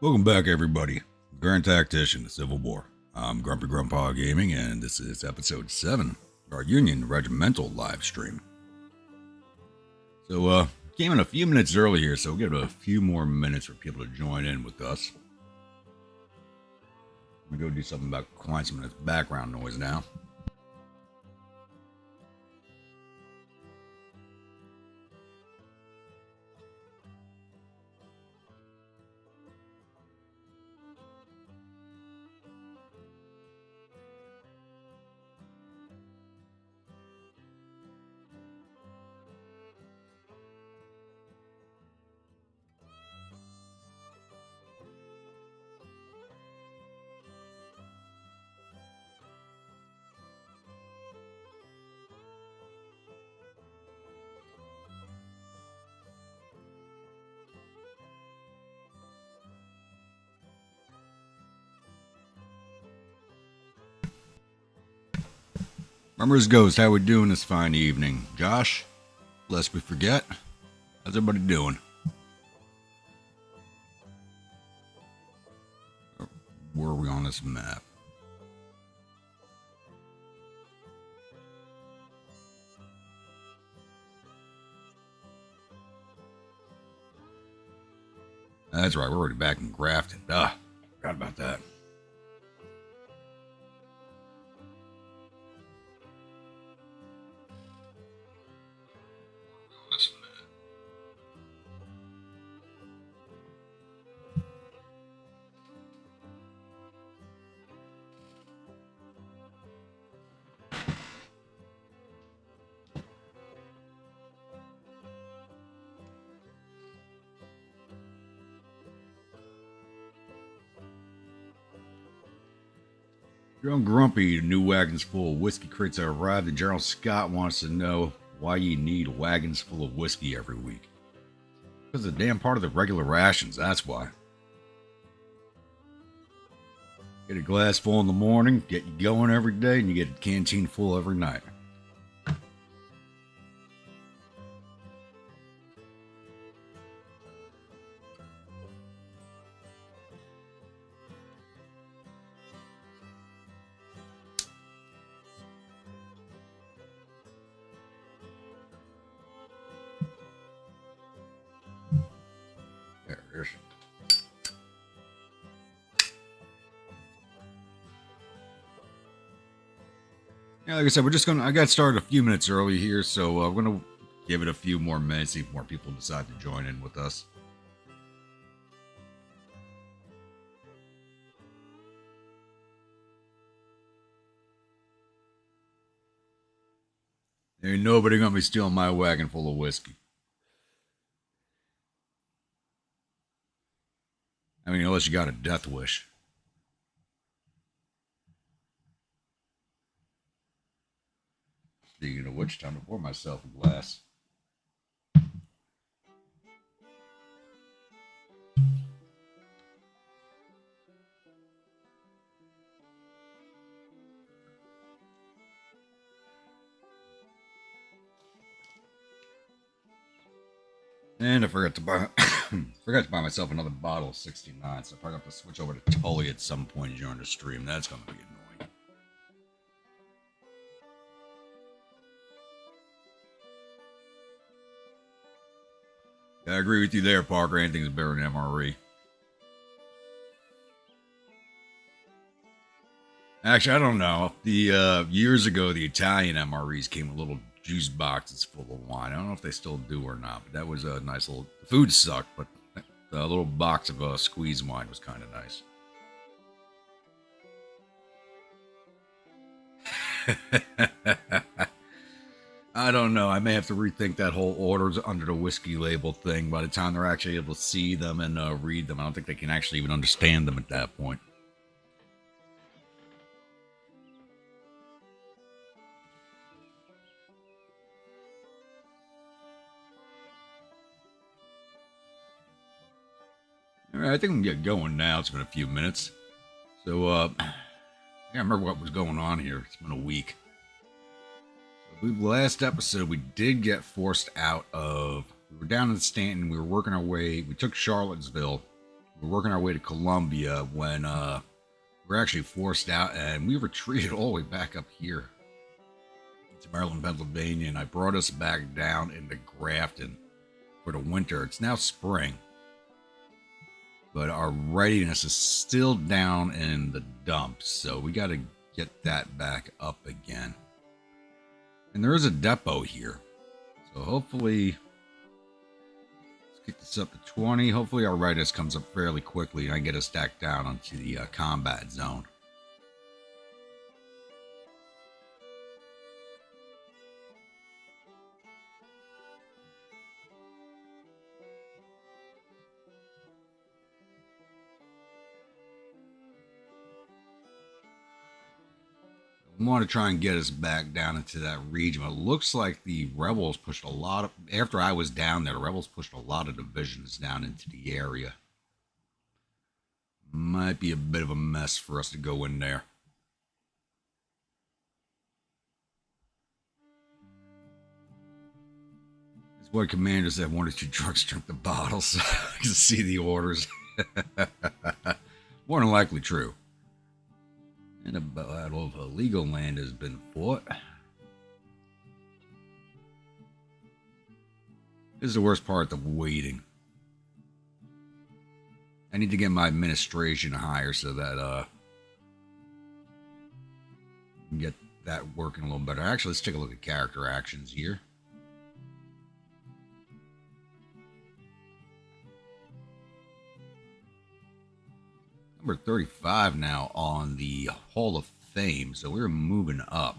Welcome back, everybody. Grand Tactician, the Civil War. I'm Grumpy Grandpa Gaming, and this is episode 7 of our Union Regimental live stream. So, came in a few minutes early here, so we'll give it a few more minutes for people to join in with us. I'm gonna go do something about quiet some of this background noise now. Remember's Ghost, how we doing this fine evening? Josh, lest we forget, how's everybody doing? Where are we on this map? That's right, we're already back in Grafton. Forgot about that. You're on Grumpy, new wagons full of whiskey crates have arrived, and General Scott wants to know why you need wagons full of whiskey every week. Because it's a damn part of the regular rations, that's why. Get a glass full in the morning, get you going every day, and you get a canteen full every night. There's. Yeah, like I said, I got started a few minutes early here, so we're gonna give it a few more minutes, see if more people decide to join in with us. There ain't nobody gonna be stealing my wagon full of whiskey. I mean, unless you got a death wish. Speaking of which, time to pour myself a glass. And I forgot to buy myself another bottle of 69, so I probably have to switch over to Tully at some point during the stream. That's gonna be annoying. Yeah, I agree with you there, Parker. Anything's better than MRE. Actually, I don't know. The years ago, the Italian MREs came with little juice boxes full of wine. I don't know if they still do or not, but that was a nice little. The food sucked, but the little box of squeeze wine was kind of nice. I don't know. I may have to rethink that whole orders under the whiskey label thing. By the time they're actually able to see them and read them, I don't think they can actually even understand them at that point. All right, I think we can get going now. It's been a few minutes. So, I can't remember what was going on here. It's been a week. Last episode, we did get forced out of. We were down in Stanton. We were working our way. We took Charlottesville. We're working our way to Columbia when we're actually forced out, and we retreated all the way back up here to Maryland, Pennsylvania, and I brought us back down into Grafton for the winter. It's now spring, but our readiness is still down in the dumps, so we got to get that back up again. And there is a depot here, so hopefully, let's get this up to 20. Hopefully our readiness comes up fairly quickly and I get us stacked down onto the combat zone. I want to try and get us back down into that region. It looks like the rebels pushed a lot of, after I was down there, the rebels pushed a lot of divisions down into the area. Might be a bit of a mess for us to go in there. That's what commander said, 1 or 2 trucks drink the bottles. I can see the orders. More than likely true. And a battle of illegal land has been fought. This is the worst part, the waiting. I need to get my administration higher so that I can get that working a little better. Actually, let's take a look at character actions here. Number 35 now on the Hall of Fame, so we're moving up.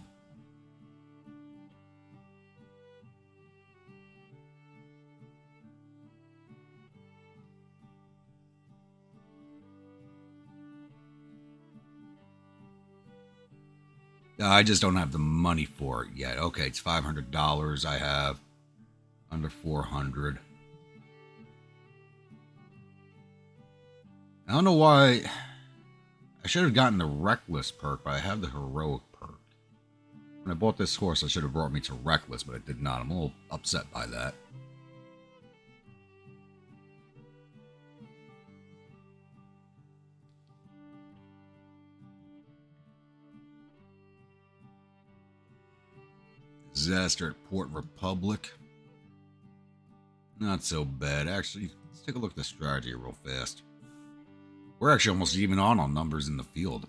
I just don't have the money for it yet. Okay, it's $500. I have under 400. I don't know why. I should have gotten the Reckless perk, but I have the Heroic perk. When I bought this horse, I should have brought me to Reckless, but it did not. I'm a little upset by that. Disaster at Port Republic. Not so bad. Actually, let's take a look at the strategy real fast. We're actually almost even on numbers in the field.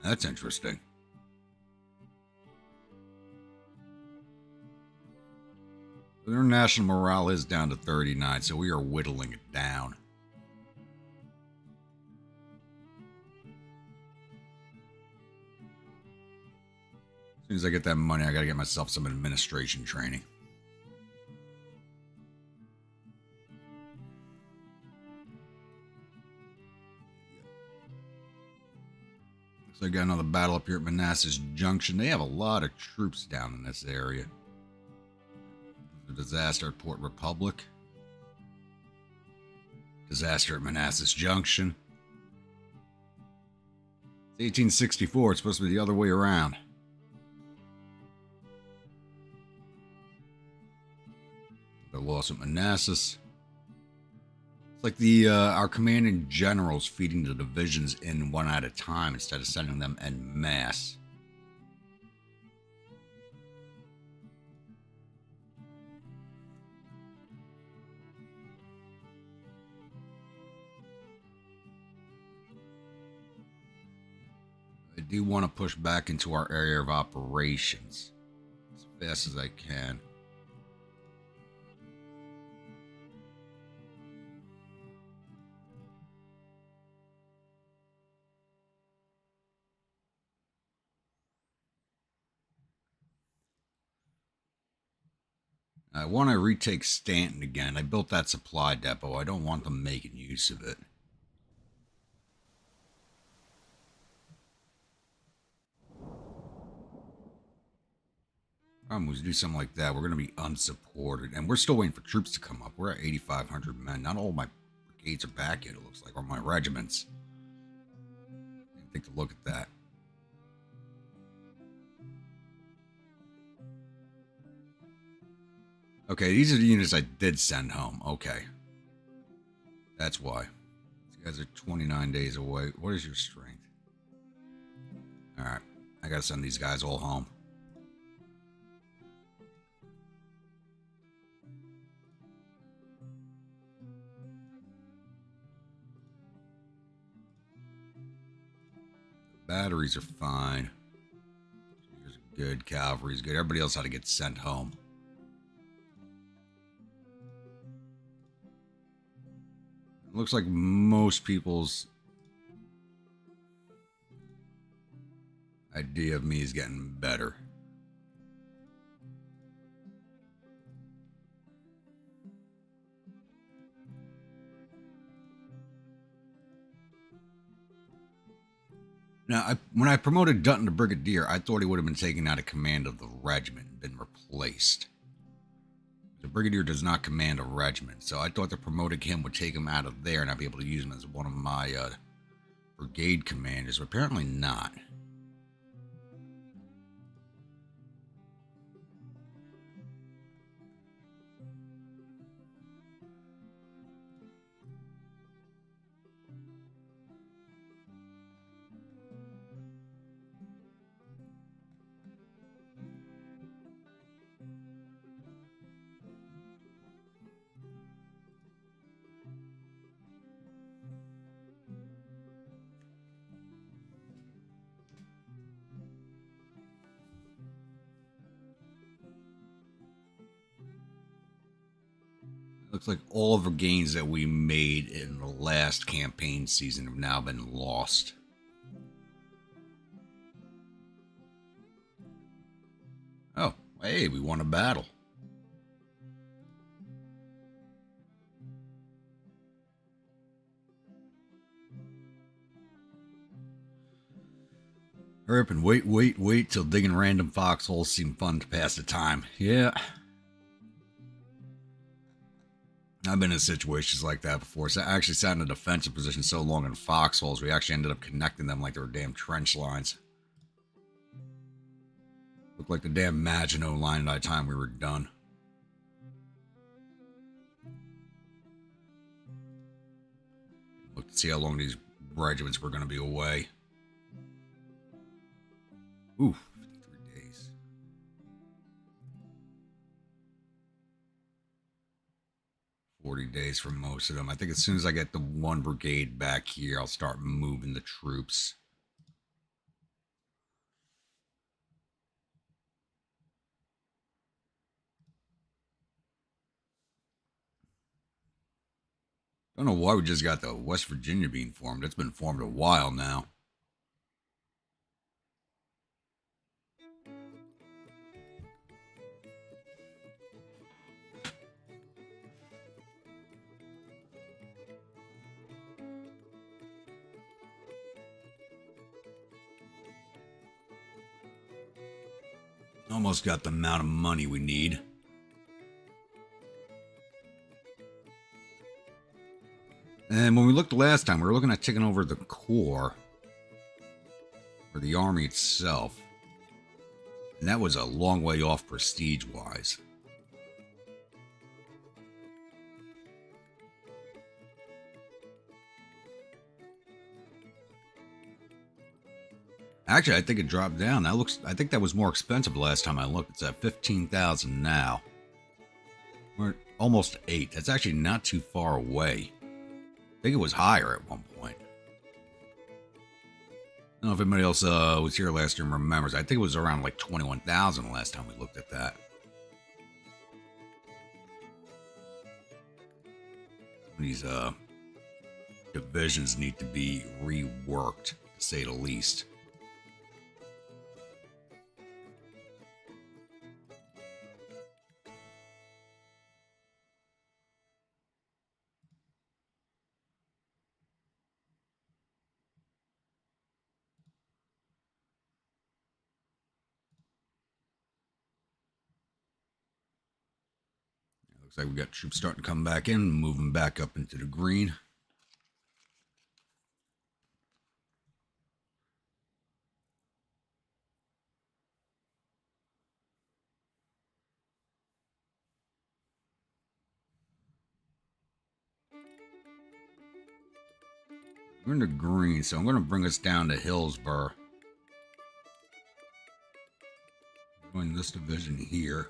That's interesting. International morale is down to 39, so we are whittling it down. As soon as I get that money, I gotta get myself some administration training. So I got another battle up here at Manassas Junction. They have a lot of troops down in this area. The disaster at Port Republic. Disaster at Manassas Junction. It's 1864. It's supposed to be the other way around. The loss at Manassas. It's like the our commanding generals feeding the divisions in one at a time instead of sending them en masse. I do want to push back into our area of operations as fast as I can. I want to retake Stanton again. I built that supply depot. I don't want them making use of it. Problem was, do something like that, we're going to be unsupported. And we're still waiting for troops to come up. We're at 8,500 men. Not all my brigades are back yet, it looks like, or my regiments. Take a look at that. Okay, these are the units I did send home. Okay. That's why. These guys are 29 days away. What is your strength? All right. I got to send these guys all home. Batteries are fine. Good. Cavalry's good. Everybody else had to get sent home. It looks like most people's idea of me is getting better. Now, when I promoted Dutton to Brigadier, I thought he would have been taken out of command of the regiment and been replaced. The Brigadier does not command a regiment, so I thought that promoting him would take him out of there and I'd be able to use him as one of my brigade commanders, but apparently not. Looks like all of the gains that we made in the last campaign season have now been lost. Oh, hey, we won a battle. Hurry up and wait till digging random foxholes seem fun to pass the time. Yeah. I've been in situations like that before. So I actually sat in a defensive position so long in foxholes, we actually ended up connecting them like they were damn trench lines. Looked like the damn Maginot line by the time we were done. Look to see how long these regiments were going to be away. Ooh, 53 days. $40 for most of them. I think as soon as I get the one brigade back here, I'll start moving the troops. Don't know why we just got the West Virginia being formed. It's been formed a while now. Almost got the amount of money we need. And when we looked last time, we were looking at taking over the Corps, or the Army itself. And that was a long way off prestige-wise. Actually, I think it dropped down. I think that was more expensive last time I looked. It's at 15,000 now. We're almost 8. That's actually not too far away. I think it was higher at one point. I don't know if anybody else was here last year and remembers. I think it was around like 21,000 last time we looked at that. These divisions need to be reworked, to say the least. Looks like we got troops starting to come back in, moving back up into the green. We're in the green, so I'm going to bring us down to Hillsborough. Join this division here.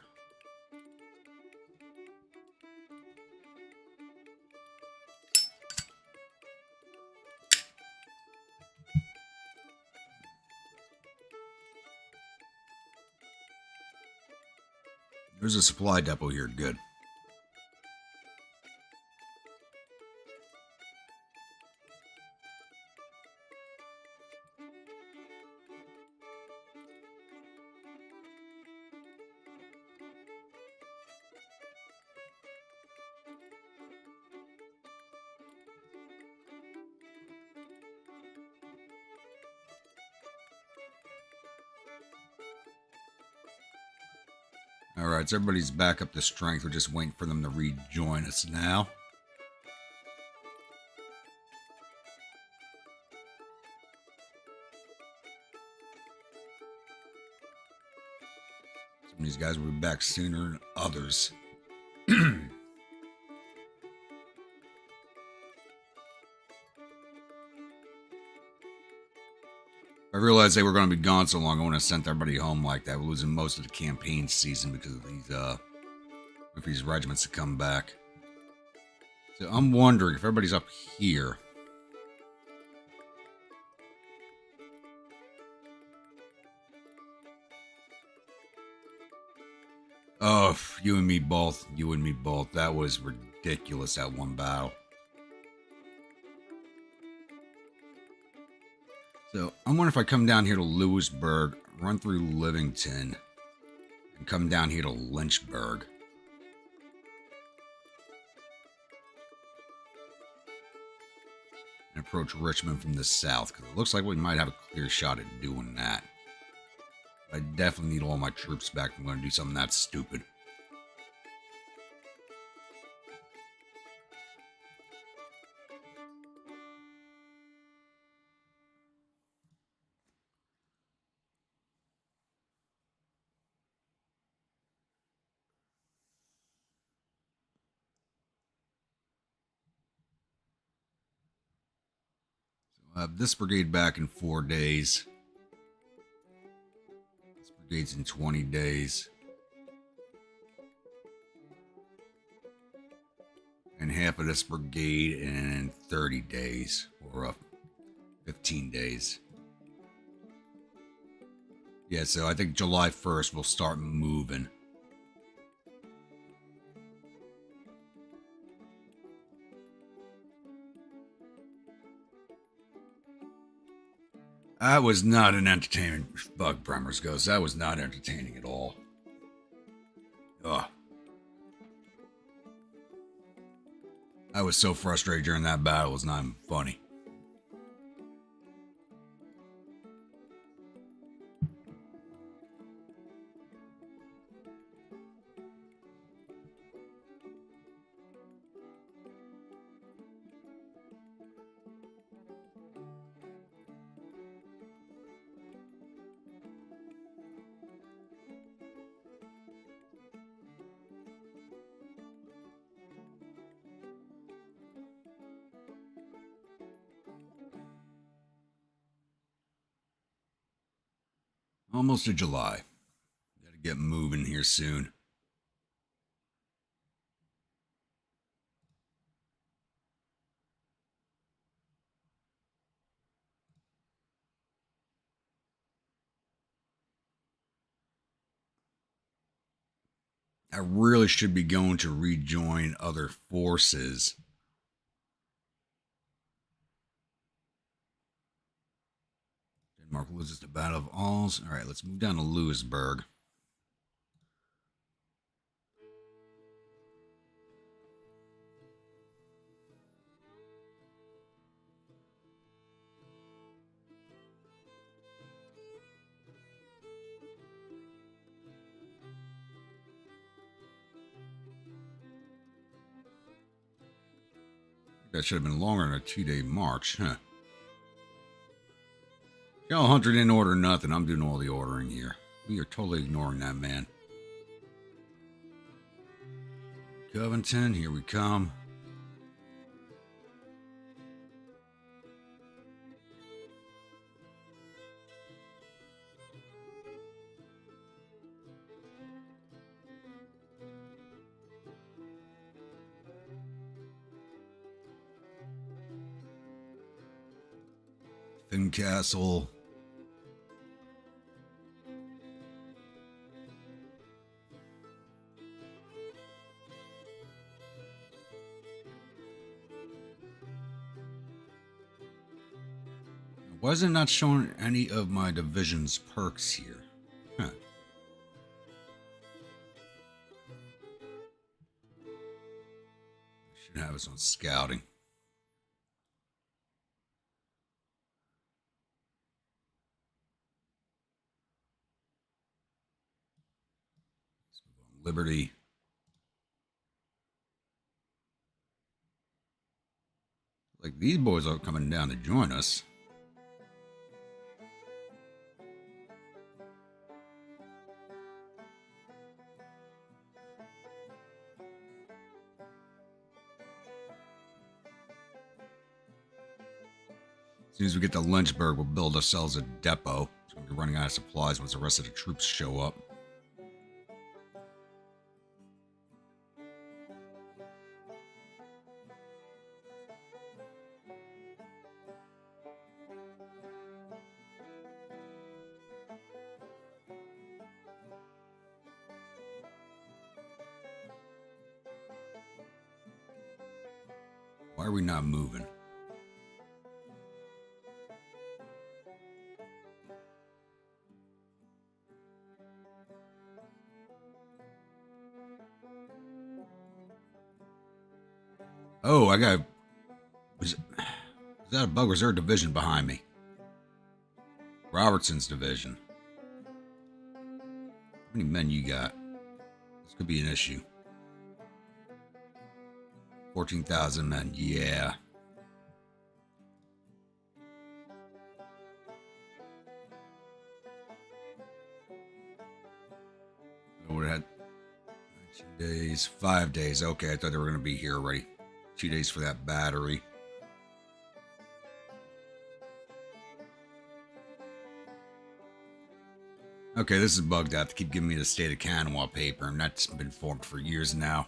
There's a supply depot here. Good. Alright, so everybody's back up to strength. We're just waiting for them to rejoin us now. Some of these guys will be back sooner than others. I realized they were going to be gone so long. I wouldn't have sent everybody home like that. We're losing most of the campaign season because of these regiments to come back. So I'm wondering if everybody's up here. Oh, you and me both. You and me both. That was ridiculous, that one battle. So I'm wondering if I come down here to Lewisburg, run through Livington, and come down here to Lynchburg. And approach Richmond from the south, because it looks like we might have a clear shot at doing that. I definitely need all my troops back if I'm going to do something that stupid. So I'll have this brigade back in 4 days. This brigade's in 20 days. And half of this brigade in 30 days, or 15 days. Yeah, so I think July 1st we'll start moving. That was not an entertainment bug, Bremers goes. That was not entertaining at all. Ugh. I was so frustrated during that battle, it was not even funny. Almost to July. Gotta get moving here soon. I really should be going to rejoin other forces. Denmark loses the Battle of Alls. All right, let's move down to Lewisburg. That should have been longer than a 2-day march, huh? Y'all Hunter didn't order nothing. I'm doing all the ordering here. We are totally ignoring that man. Covington, here we come. Thin Castle. Why is it not showing any of my division's perks here? Huh. Should have us on scouting. Liberty. Like these boys are coming down to join us. As soon as we get to Lynchburg, we'll build ourselves a depot. So we'll be running out of supplies once the rest of the troops show up. Why are we not moving? Oh, I got... Is that a bug? Or is there a division behind me? Robertson's division. How many men you got? This could be an issue. 14,000 men, yeah. What had 2 days, 5 days. Okay, I thought they were going to be here already. 2 days for that battery. Okay, this is bugged out. They keep giving me the state of Kanawha paper, and that's been formed for years now.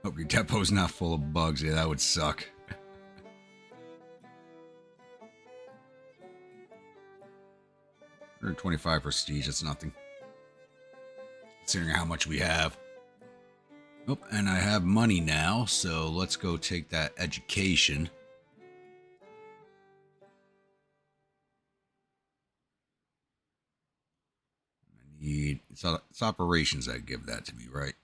Hope your depot's not full of bugs. Yeah, that would suck. 125 prestige, that's nothing. Considering how much we have. Oh, and I have money now, so let's go take that education. I need... It's operations that give that to me, right?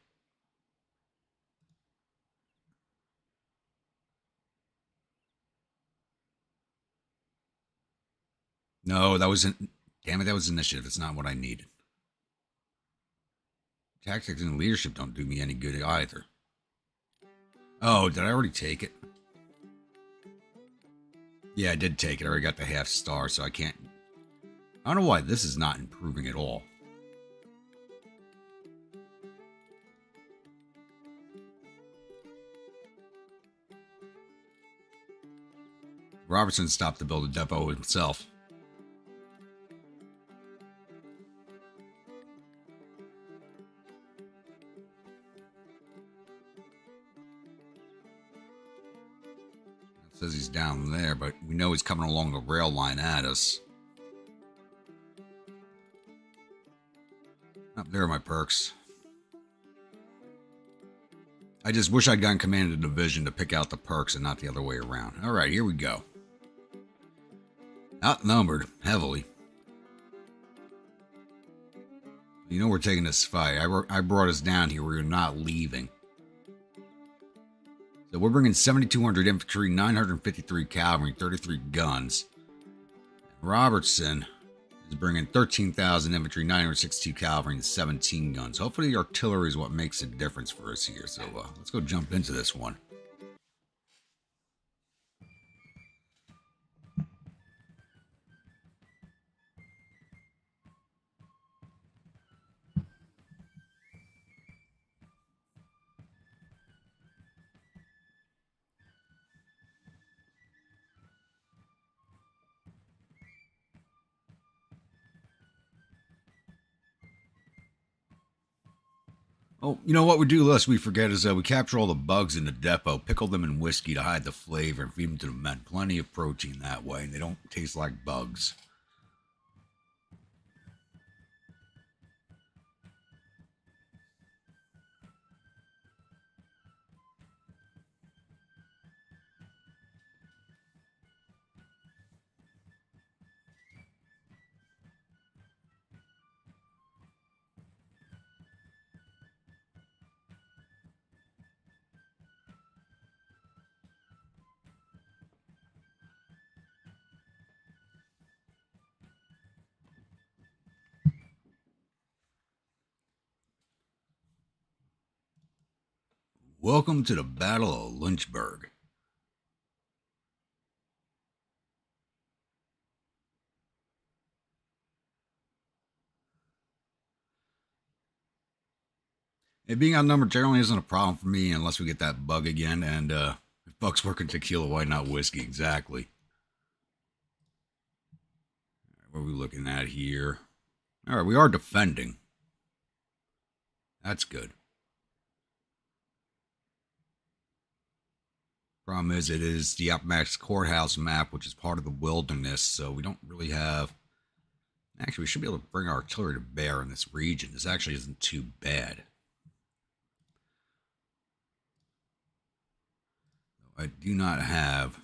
No, that wasn't... Damn it, that was initiative. That's not what I needed. Tactics and leadership don't do me any good either. Oh, did I already take it? Yeah, I did take it. I already got the half star, so I can't... I don't know why this is not improving at all. Robertson stopped to build a depot himself. It says he's down there, but we know he's coming along the rail line at us. Up there are my perks. I just wish I'd gotten command of the division to pick out the perks and not the other way around. Alright, here we go. Outnumbered, heavily. You know we're taking this fight. I brought us down here. We're not leaving. So we're bringing 7,200 infantry, 953 cavalry, 33 guns. Robertson is bringing 13,000 infantry, 962 cavalry, and 17 guns. Hopefully the artillery is what makes a difference for us here. So let's go jump into this one. Oh, you know what we do lest we forget is we capture all the bugs in the depot, pickle them in whiskey to hide the flavor, and feed them to the men. Plenty of protein that way, and they don't taste like bugs. Welcome to the Battle of Lynchburg. It being outnumbered generally isn't a problem for me unless we get that bug again. And if bugs work in tequila, why not whiskey? Exactly. What are we looking at here? All right, we are defending. That's good. Problem is, it is the Appomattox Courthouse map, which is part of the wilderness, so we don't really have. Actually, we should be able to bring our artillery to bear in this region. This actually isn't too bad. I do not have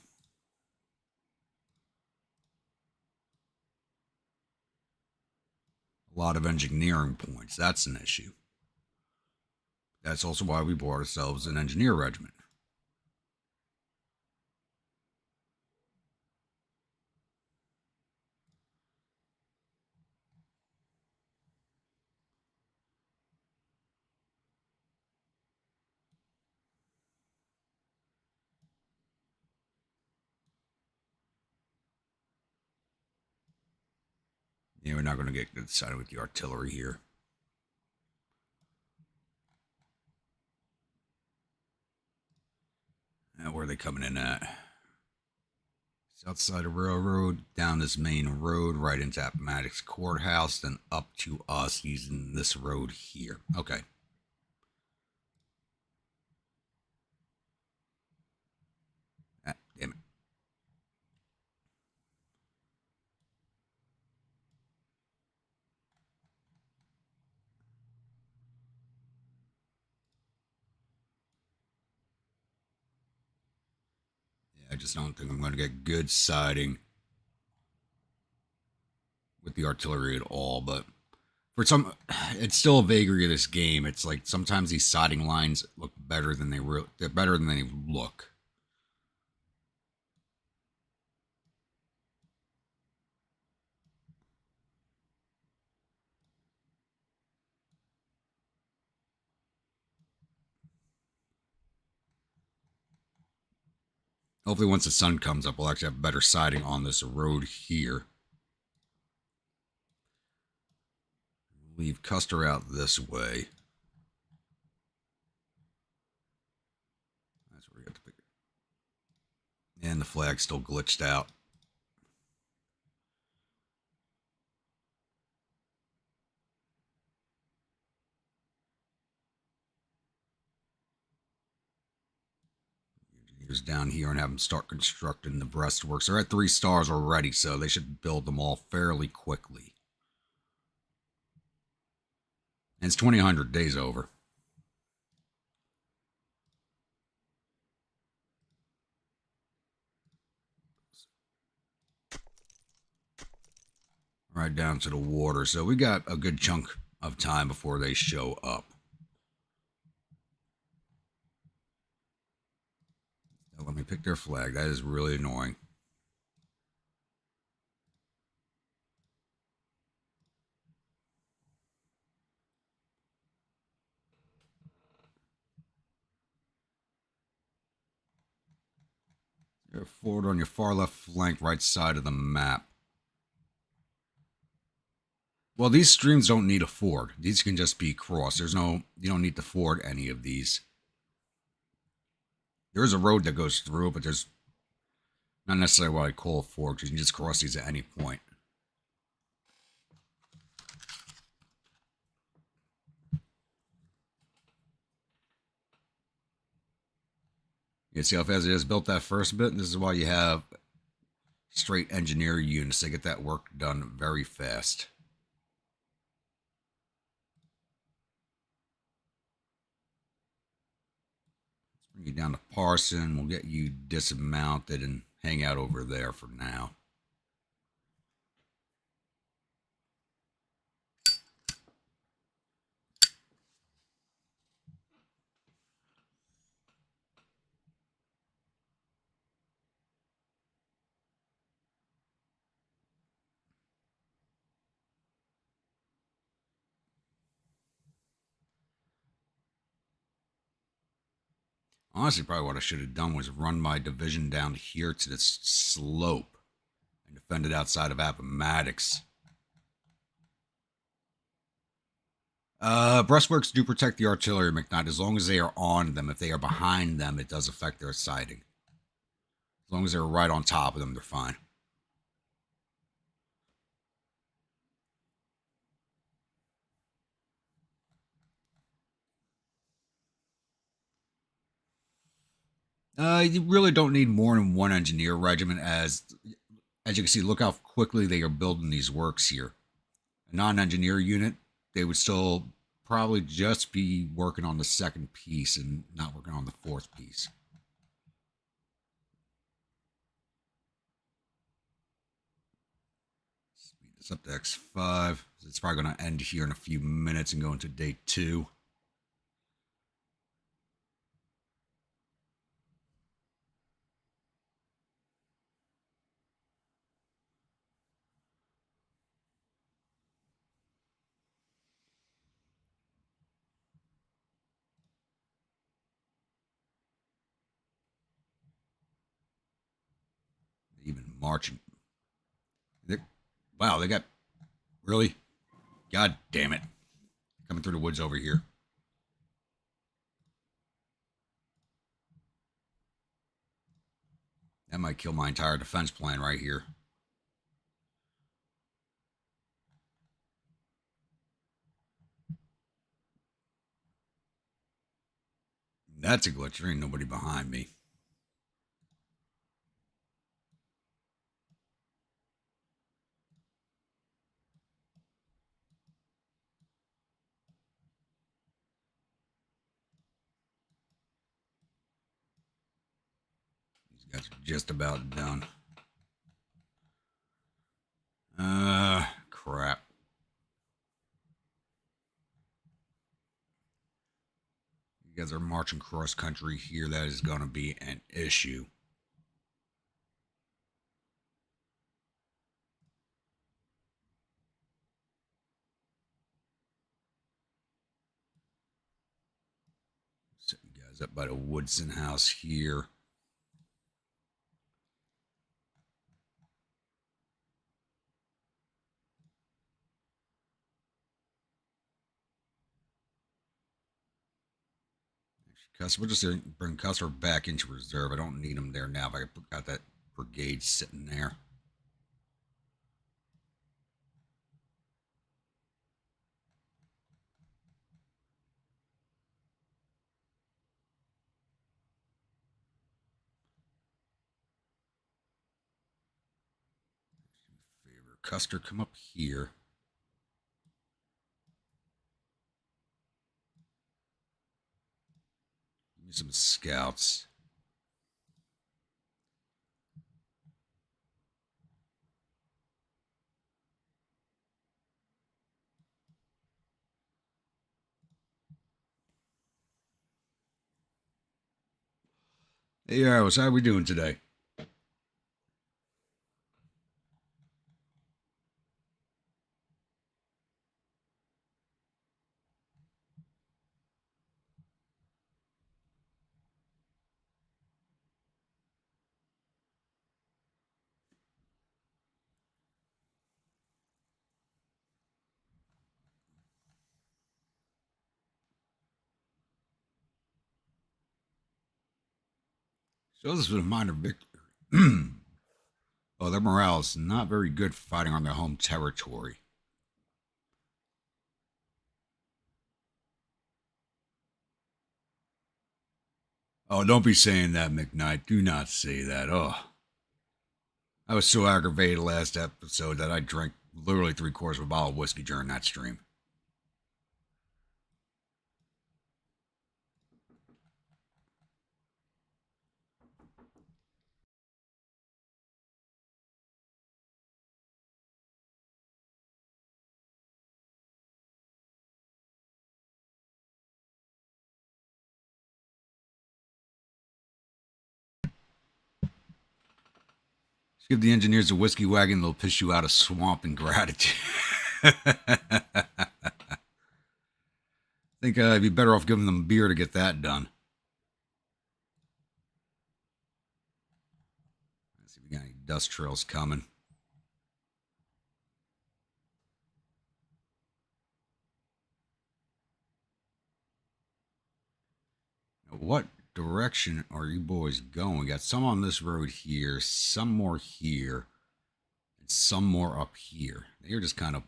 a lot of engineering points. That's an issue. That's also why we bought ourselves an engineer regiment. Yeah, we're not going to get good side with the artillery here. Where are they coming in at? South side of railroad, down this main road, right into Appomattox Courthouse, then up to us using this road here. Okay. Ah, damn it. I just don't think I'm going to get good siding with the artillery at all. But for some, it's still a vagary of this game. It's like sometimes these siding lines look better than they're better than they look. Hopefully, once the sun comes up, we'll actually have better siding on this road here. Leave Custer out this way. That's where we got to pick it. And the flag's still glitched out. Engineers down here and have them start constructing the breastworks. They're at 3 stars already, so they should build them all fairly quickly. And it's 2000 days over. Right down to the water. So we got a good chunk of time before they show up. Now let me pick their flag. That is really annoying. You're forward on your far left flank, right side of the map. Well, these streams don't need a ford. These can just be crossed. You don't need to ford any of these. There's a road that goes through, but there's not necessarily what I call a ford, because you can just cross these at any point. You see how fast it just built that first bit? This is why you have straight engineer units. They get that work done very fast. Let's bring you down to Parson. We'll get you dismounted and hang out over there for now. Honestly, probably what I should have done was run my division down here to this slope and defend it outside of Appomattox. Breastworks do protect the artillery, McKnight, as long as they are on them. If they are behind them, it does affect their sighting. As long as they're right on top of them, they're fine. You really don't need more than one engineer regiment. As you can see, look how quickly they are building these works here. A non-engineer unit, they would still probably just be working on the second piece and not working on the fourth piece. Speed this up to X5. It's probably going to end here in a few minutes and go into day 2. Even marching. Wow, they got... Really? God damn it. Coming through the woods over here. That might kill my entire defense plan right here. That's a glitch. There ain't nobody behind me. These guys are just about done. Crap. You guys are marching cross country here. That is going to be an issue. Set you guys up by the Woodson house here. We'll just bring Custer back into reserve. I don't need him there now. If I got that brigade sitting there. Favor Custer, come up here. Give me some scouts. Hey, Arrows, how are we doing today? So this was a minor victory. Oh, their morale is not very good fighting on their home territory. Oh, don't be saying that, McKnight. Do not say that. Oh, I was so aggravated last episode that I drank literally 3/4 of a bottle of whiskey during that stream. Just give the engineers a whiskey wagon, they'll piss you out a swamp in gratitude. I think I'd be better off giving them beer to get that done. Let's see if we got any dust trails coming. Now, what direction are you boys going? We got some on this road here, some more here, and some more up here. They're just kind of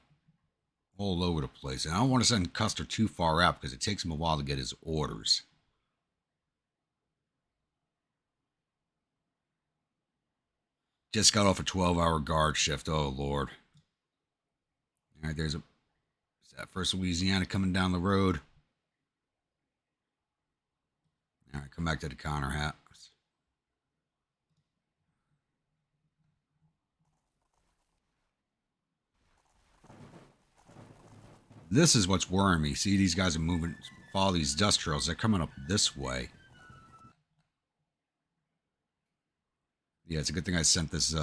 all over the place. And I don't want to send Custer too far out because it takes him a while to get his orders. Just got off a 12-hour guard shift. Oh, Lord. All right, there's that first Louisiana coming down the road. All right, come back to the Connor hat. This is what's worrying me. See, these guys are moving, follow these dust trails. They're coming up this way. Yeah, it's a good thing I sent this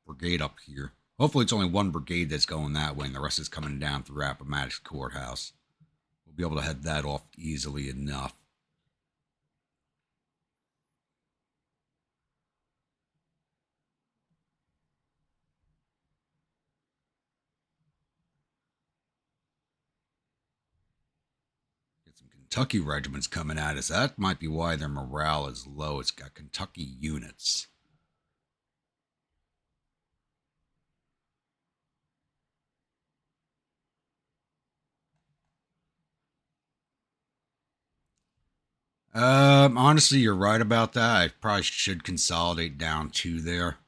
brigade up here. Hopefully it's only one brigade that's going that way and the rest is coming down through Appomattox Courthouse. We'll be able to head that off easily enough. Get some Kentucky regiments coming at us. That might be why their morale is low. It's got Kentucky units. Honestly, you're right about that. I probably should consolidate down to there.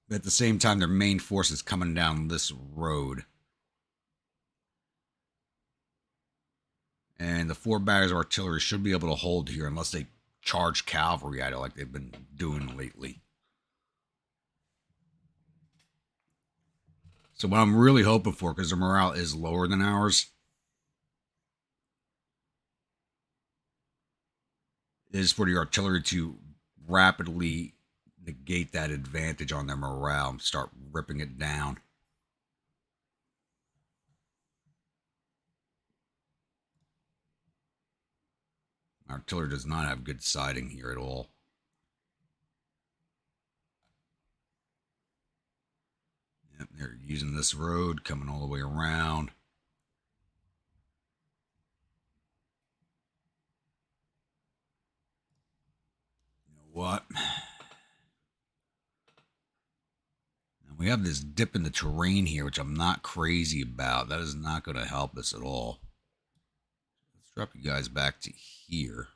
But at the same time, their main force is coming down this road. And the 4 batteries of artillery should be able to hold here unless they charge cavalry at it like they've been doing lately. So what I'm really hoping for, because their morale is lower than ours, is for the artillery to rapidly negate that advantage on their morale and start ripping it down. Artillery does not have good siding here at all. Yep, they're using this road, coming all the way around. You know what? And we have this dip in the terrain here, which I'm not crazy about. That is not going to help us at all. Let's drop you guys back to here.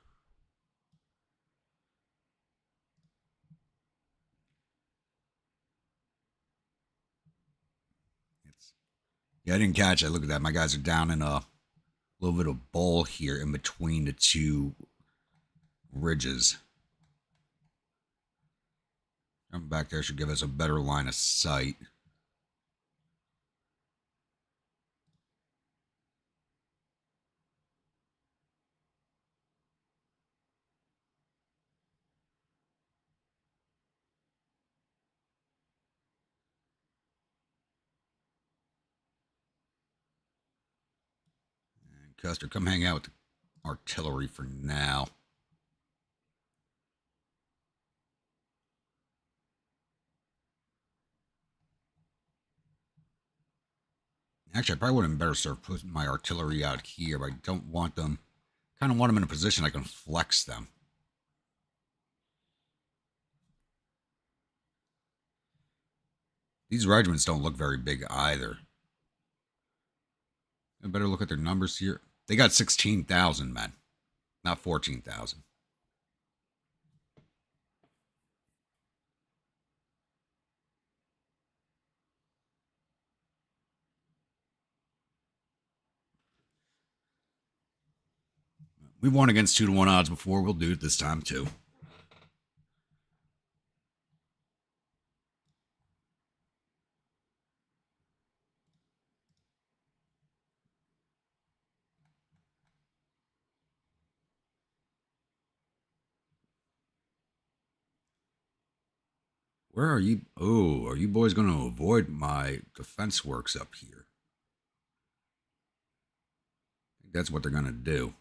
Yeah, I didn't catch it. Look at that. My guys are down in a little bit of bowl here in between the two ridges. Coming back there should give us a better line of sight. And Custer, come hang out with the artillery for now. Actually, I probably would have been better served putting my artillery out here, but I don't want them. Kind of want them in a position I can flex them. These regiments don't look very big either. I better look at their numbers here. They got 16,000 men, not 14,000. We won against 2-1 odds before. We'll do it this time too. Where are you? Oh, are you boys going to avoid my defense works up here? I think that's what they're going to do.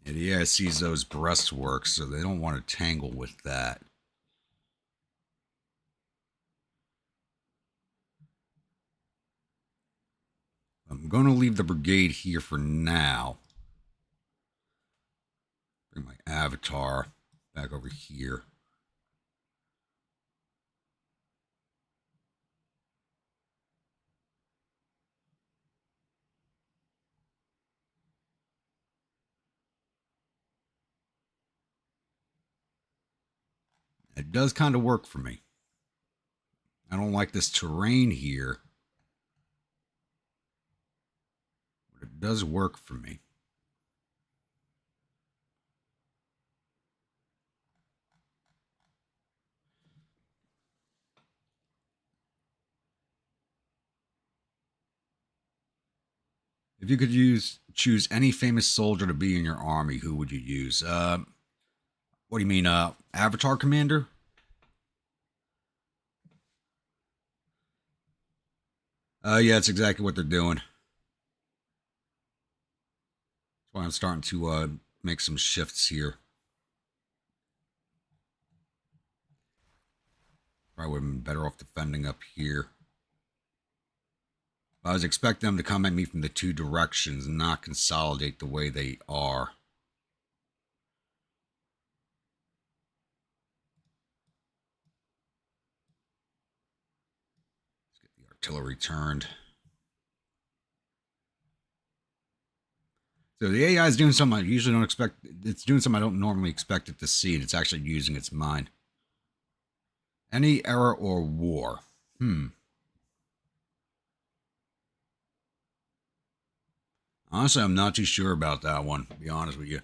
And yeah, sees those breastworks, so they don't want to tangle with that. I'm going to leave the brigade here for now. Bring my avatar back over here. It does kind of work for me. I don't like this terrain here, but it does work for me. If you could choose any famous soldier to be in your army, who would you use? What do you mean, Avatar Commander? Yeah, that's exactly what they're doing. That's why I'm starting to make some shifts here. Probably would have been better off defending up here. I was expecting them to come at me from the two directions and not consolidate the way they are. Let's get the artillery turned. So the AI is doing something I usually don't expect. It's doing something I don't normally expect it to see, and it's actually using its mind. Any era or war. Honestly, I'm not too sure about that one, to be honest with you.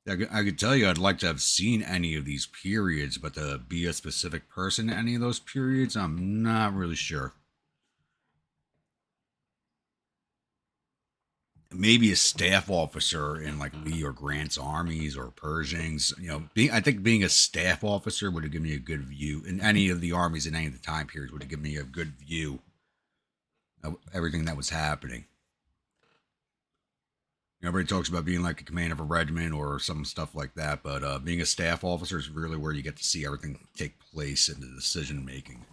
I could tell you I'd like to have seen any of these periods, but to be a specific person in any of those periods, I'm not really sure. Maybe a staff officer in like Lee or Grant's armies or Pershing's. I think being a staff officer would have given me a good view in any of the armies in any of the time periods would have given me a good view of everything that was happening. Everybody talks about being like a command of a regiment or some stuff like that, but being a staff officer is really where you get to see everything take place in the decision making.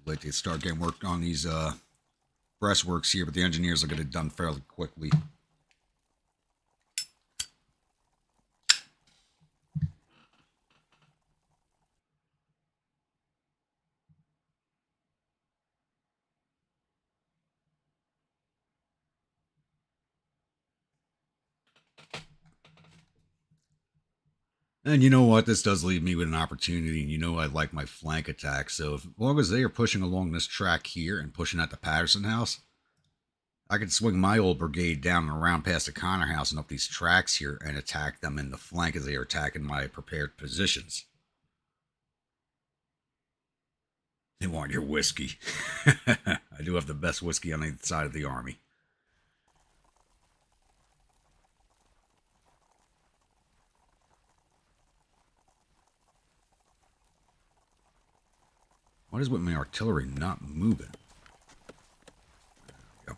Let they start getting work on these breastworks here, but the engineers will get it done fairly quickly. And you know what? This does leave me with an opportunity, and I like my flank attack. So as long as they are pushing along this track here and pushing at the Patterson house, I could swing my old brigade down and around past the Connor house and up these tracks here and attack them in the flank as they are attacking my prepared positions. They want your whiskey. I do have the best whiskey on the side of the army. What is with my artillery not moving? There we go.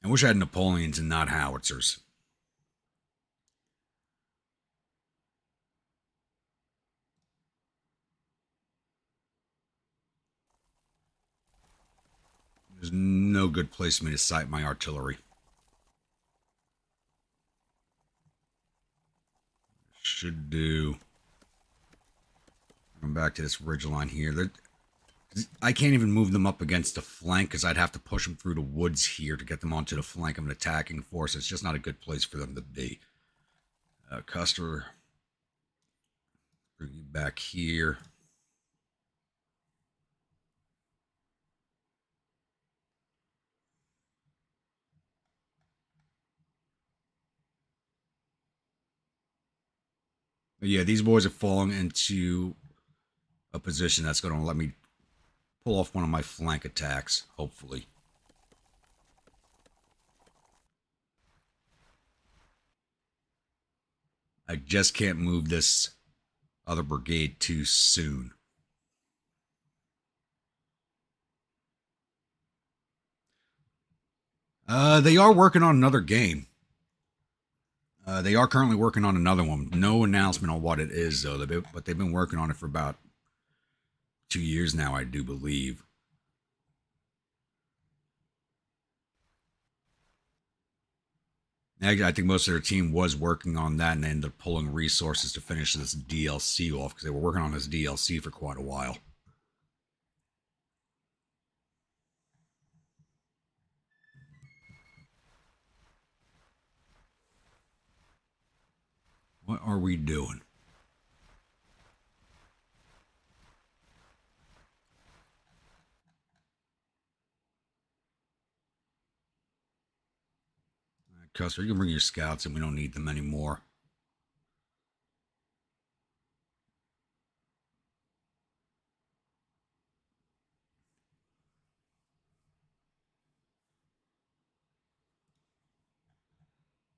I wish I had Napoleons and not howitzers. There's no good place for me to sight my artillery. Should do. Come back to this ridgeline here. I can't even move them up against the flank because I'd have to push them through the woods here to get them onto the flank of an attacking force. It's just not a good place for them to be. Custer, bring you back here. But yeah, these boys are falling into a position that's going to let me pull off one of my flank attacks, hopefully. I just can't move this other brigade too soon. They are working on another game. They are currently working on another one. No announcement on what it is, though. But they've been working on it for about 2 years now, I do believe. I think most of their team was working on that and they ended up pulling resources to finish this DLC off because they were working on this DLC for quite a while. What are we doing? Custer, you can bring your scouts and we don't need them anymore.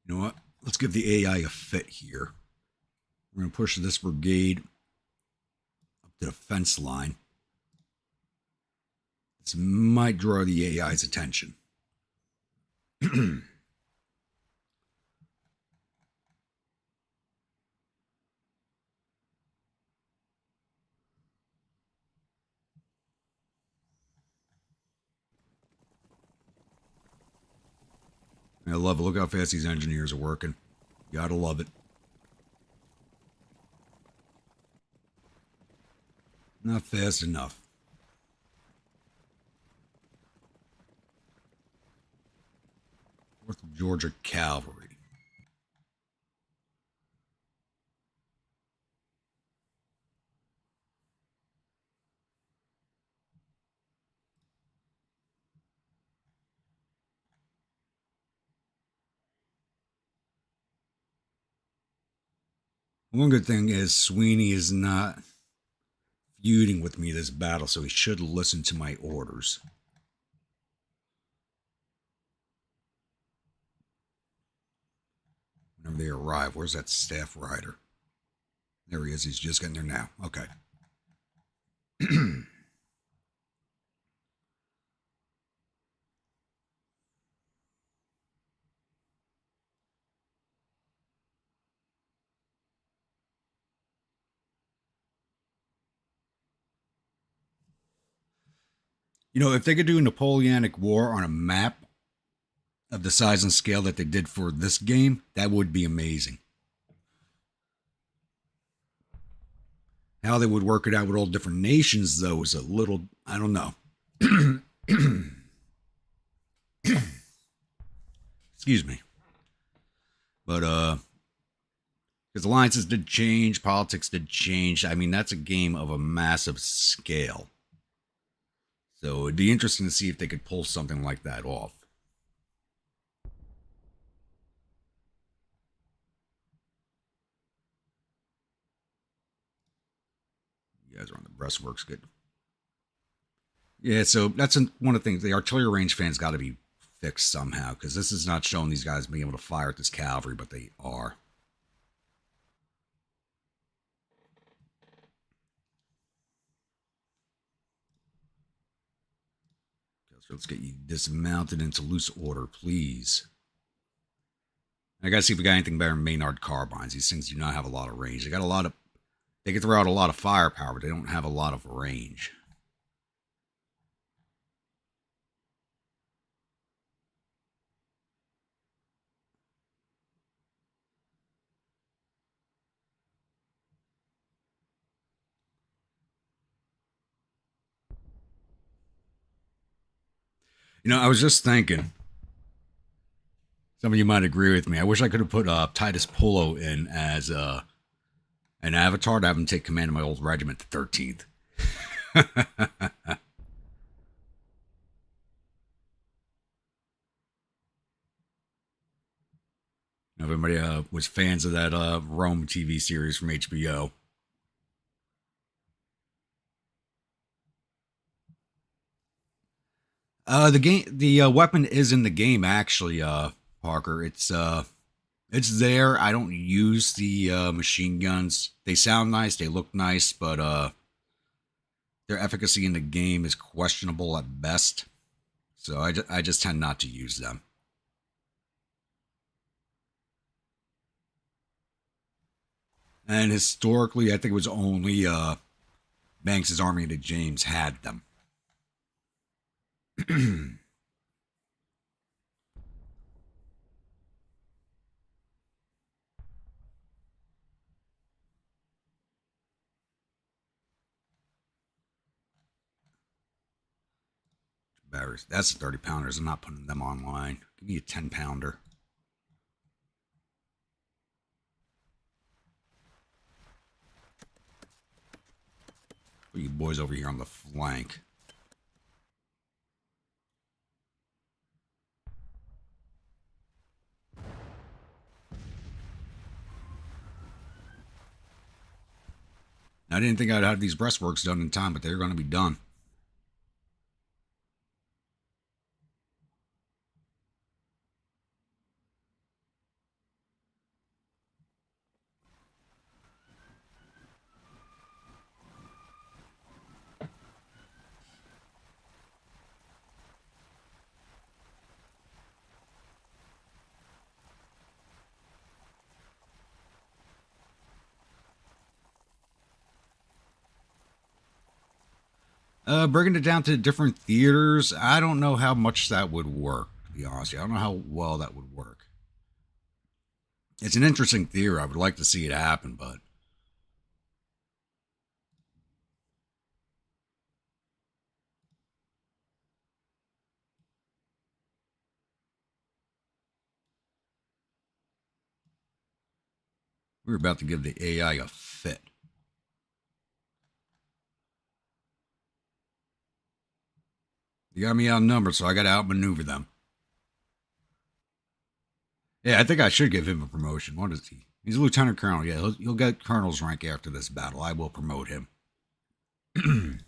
You know what? Let's give the AI a fit here. We're going to push this brigade up to the fence line. This might draw the AI's attention. I love it. Look how fast these engineers are working. You gotta love it. Not fast enough. Fourth Georgia Cavalry. One good thing is Sweeney is not feuding with me this battle, so he should listen to my orders. Whenever they arrive, where's that staff rider? There he is. He's just getting there now. Okay. You know, if they could do a Napoleonic War on a map of the size and scale that they did for this game, that would be amazing. How they would work it out with all different nations, though, is a little, I don't know. Excuse me. But, because alliances did change, politics did change. I mean, that's a game of a massive scale. So it'd be interesting to see if they could pull something like that off. You guys are on the breastworks, good. Yeah, so that's one of the things. The artillery range fan's got to be fixed somehow because this is not showing these guys being able to fire at this cavalry, but they are. So let's get you dismounted into loose order, please. I gotta see if we got anything better than Maynard carbines. These things do not have a lot of range. They got a lot of. They can throw out a lot of firepower, but they don't have a lot of range. I was just thinking. Some of you might agree with me. I wish I could have put Titus Pullo in as an avatar to have him take command of my old regiment, the 13th. If anybody was fans of that Rome TV series from HBO. The weapon is in the game actually, Parker. It's there. I don't use the machine guns. They sound nice. They look nice, but their efficacy in the game is questionable at best. So I just tend not to use them. And historically, I think it was only Banks' Army that James had them. Barriers. That's the 30 pounders. I'm not putting them online. Give me a 10 pounder. Put you boys over here on the flank. I didn't think I'd have these breastworks done in time, but they're going to be done. Bringing it down to different theaters, I don't know how much that would work, to be honest. I don't know how well that would work. It's an interesting theory. I would like to see it happen, but we're about to give the AI a fit. You got me outnumbered, so I got to outmaneuver them. Yeah, I think I should give him a promotion. What is he? He's a lieutenant colonel. Yeah, he'll get colonel's rank after this battle. I will promote him. Send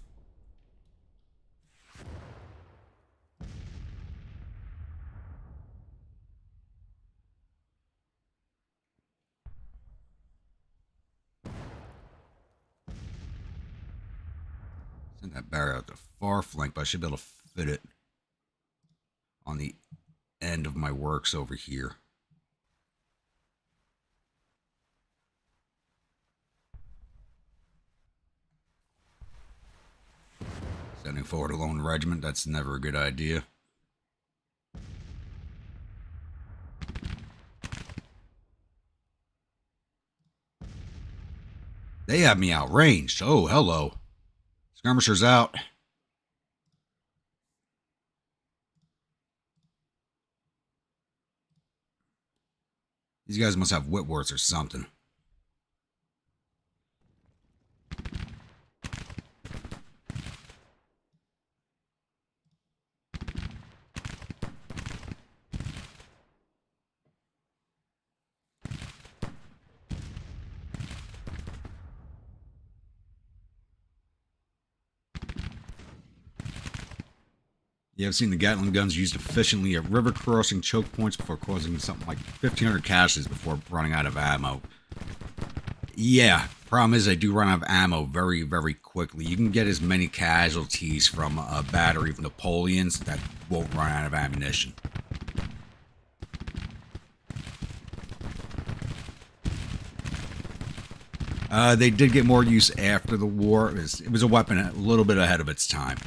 that barrier out the far flank, but I should be able to fit it on the end of my works over here. Sending forward a lone regiment, that's never a good idea. They have me outranged. Oh, hello. Skirmishers out. These guys must have Whitworths or something. Yeah, I've seen the Gatling guns used efficiently at river crossing choke points before causing something like 1,500 casualties before running out of ammo. Yeah, problem is I do run out of ammo very, very quickly. You can get as many casualties from a battery of Napoleons that won't run out of ammunition. They did get more use after the war. It was a weapon a little bit ahead of its time.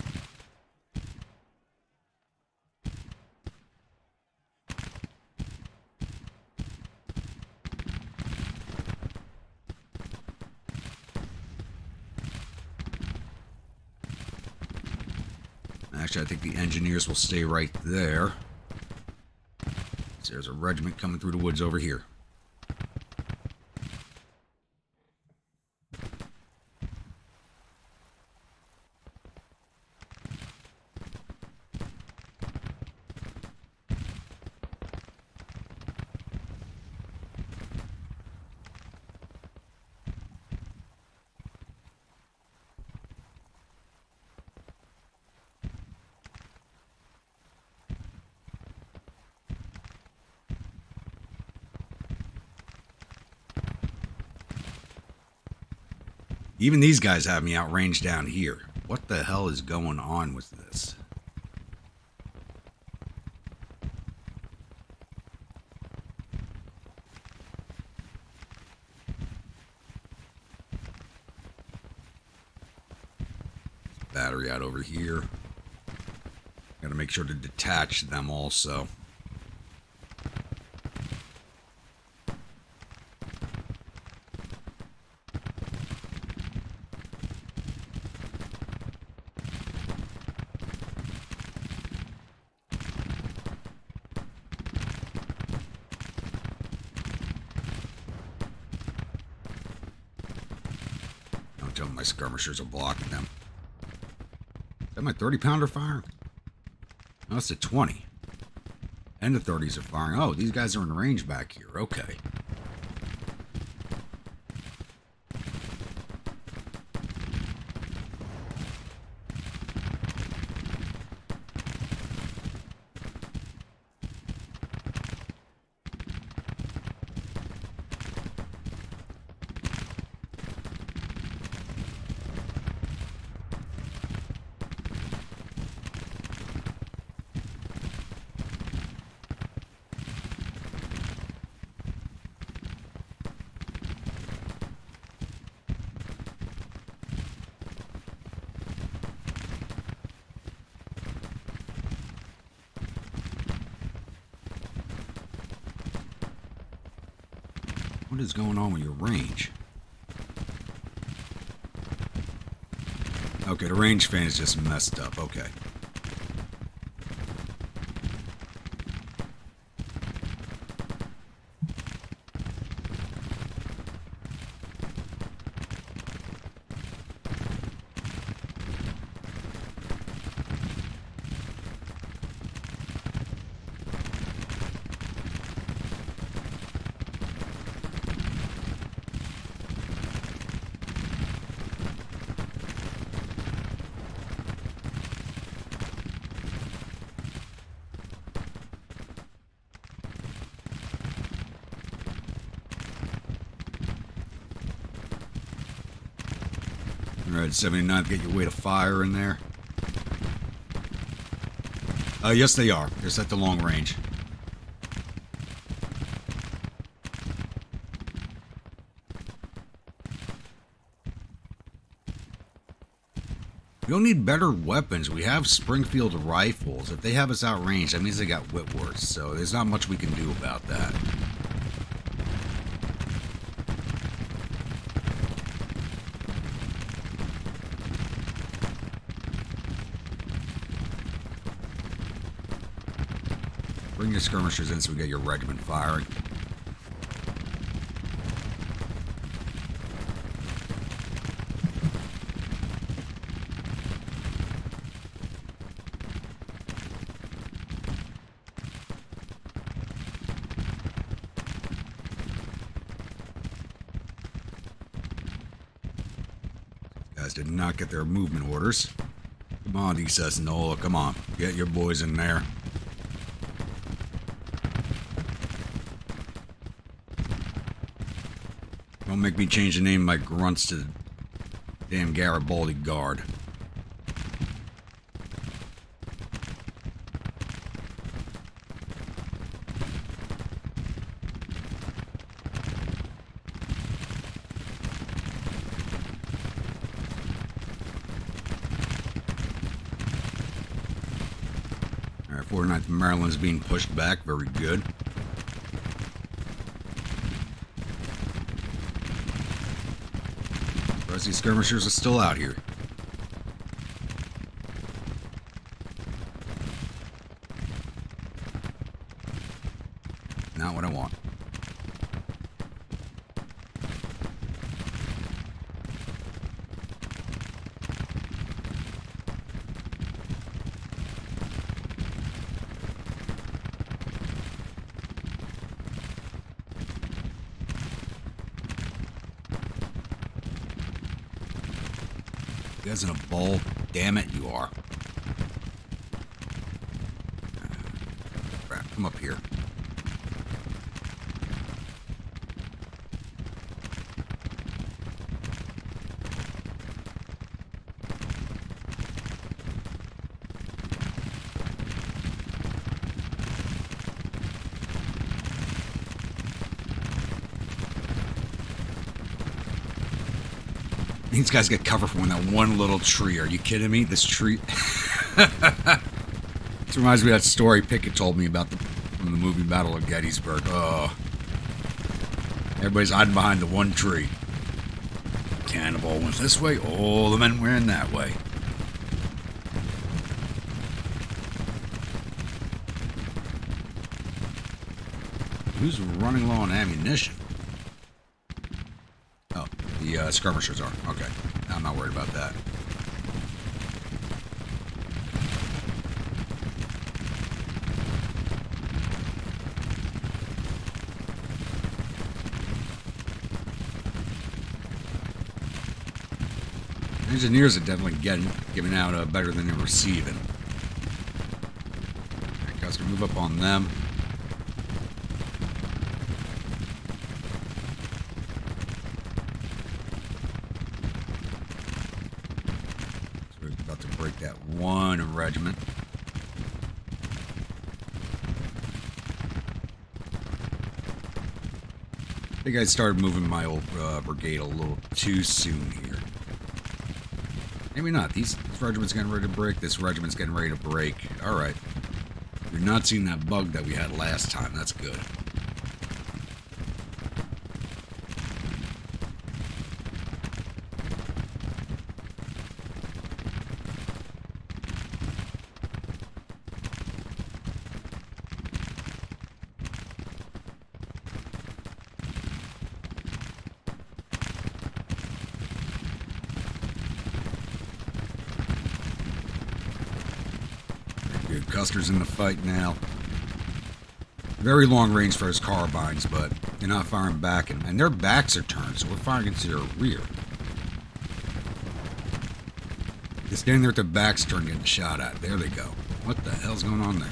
Actually, I think the engineers will stay right there. So there's a regiment coming through the woods over here. Even these guys have me outranged down here. What the hell is going on with this? Battery out over here. Gotta make sure to detach them also. Don't tell me my skirmishers are blocking them. Is that my 30-pounder firing? No, it's a 20. And the 30s are firing. Oh, these guys are in range back here. Okay. What is going on with your range? Okay, the range fan is just messed up. Okay. Alright, 79th, get your weight of fire in there. Yes, they are. They're set to long range. We'll need better weapons. We have Springfield rifles. If they have us outranged, that means they got Whitworths, so there's not much we can do about that. Bring your skirmishers in so we get your regiment firing. Guys did not get their movement orders. Come on, he says Nola, come on. Get your boys in there. Don't make me change the name of my grunts to the damn Garibaldi Guard. Alright, 49th Maryland's being pushed back. Very good. These skirmishers are still out here. Not what I want. You guys in a bowl? Damn it, you are. Crap, come up here. These guys get cover from that one little tree. Are you kidding me? This tree. This reminds me of that story Pickett told me about from the movie Battle of Gettysburg. Oh. Everybody's hiding behind the one tree. Cannonball went this way. All the men went that way. Who's running low on ammunition? Oh, the skirmishers are. Okay. I'm not worried about that. Engineers are definitely giving out better than they're receiving. Alright, guys, we move up on them. So we're about to break that one regiment. I think I started moving my old brigade a little too soon here. Maybe not. These regiment's getting ready to break. This regiment's getting ready to break. Alright. You're not seeing that bug that we had last time. That's good. Custer's in the fight now. Very long range for his carbines, but they're not firing back, and their backs are turned, so we're firing into their rear. They're standing there with their backs turned, getting shot at. There they go. What the hell's going on there?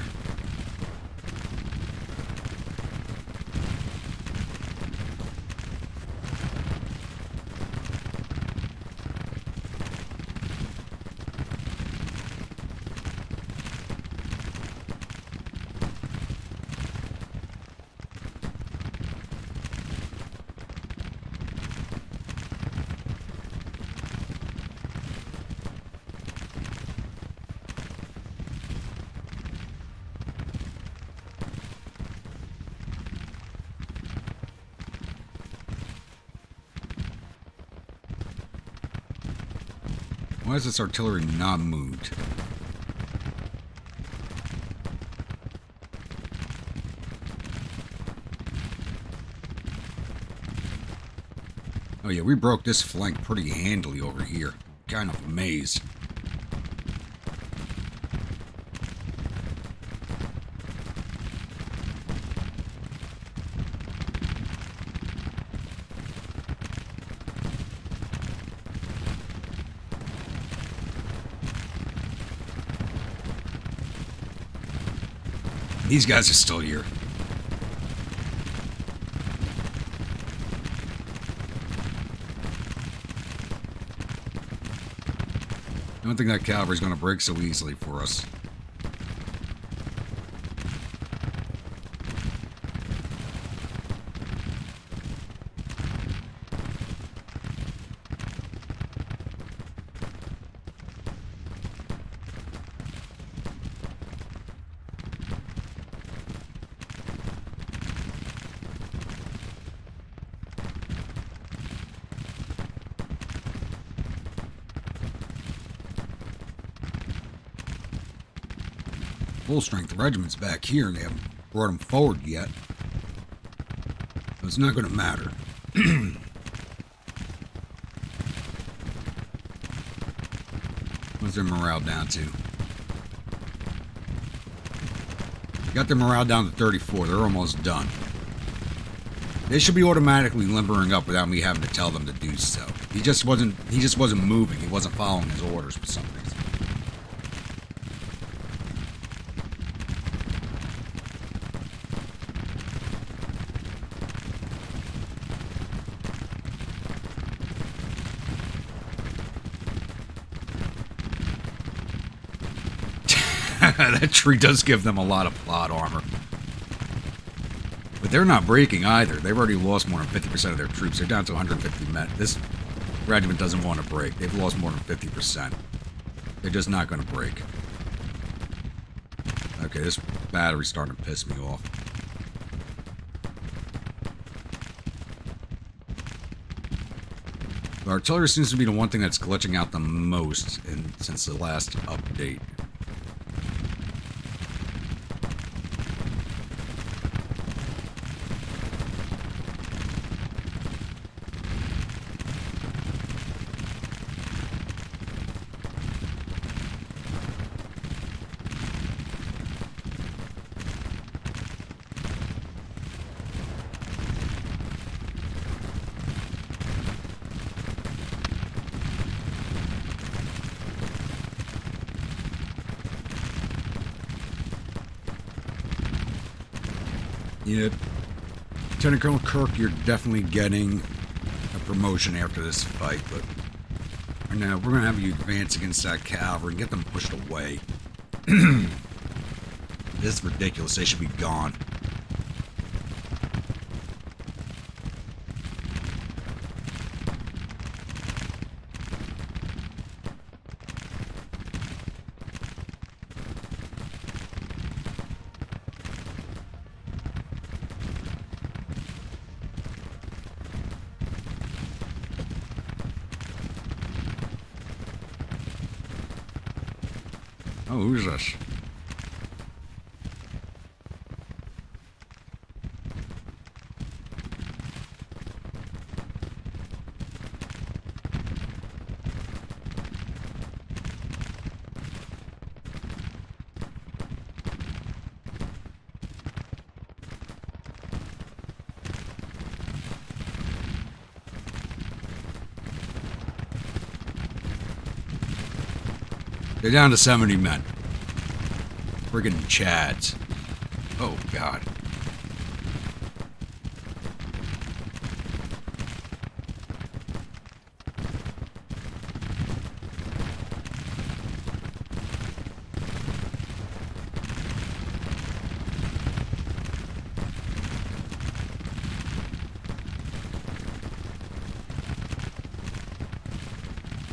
Why is this artillery not moved? Oh yeah, we broke this flank pretty handily over here. Kind of amazed. These guys are still here. I don't think that cavalry's going to break so easily for us. Full strength regiment's back here and they haven't brought them forward yet. So it's not going to matter. What's their morale down to? Got their morale down to 34. They're almost done. They should be automatically limbering up without me having to tell them to do so. He just wasn't moving. He wasn't following his orders for some reason. That tree does give them a lot of plot armor. But they're not breaking either. They've already lost more than 50% of their troops. They're down to 150 men. This regiment doesn't want to break. They've lost more than 50%. They're just not going to break. Okay, this battery's starting to piss me off. The artillery seems to be the one thing that's glitching out the most since the last update. Yeah, Lieutenant Colonel Kirk, you're definitely getting a promotion after this fight, but right now we're going to have you advance against that cavalry and get them pushed away. This is ridiculous. They should be gone. Oh, who's this? They're down to 70 men. Friggin' Chads. Oh, God.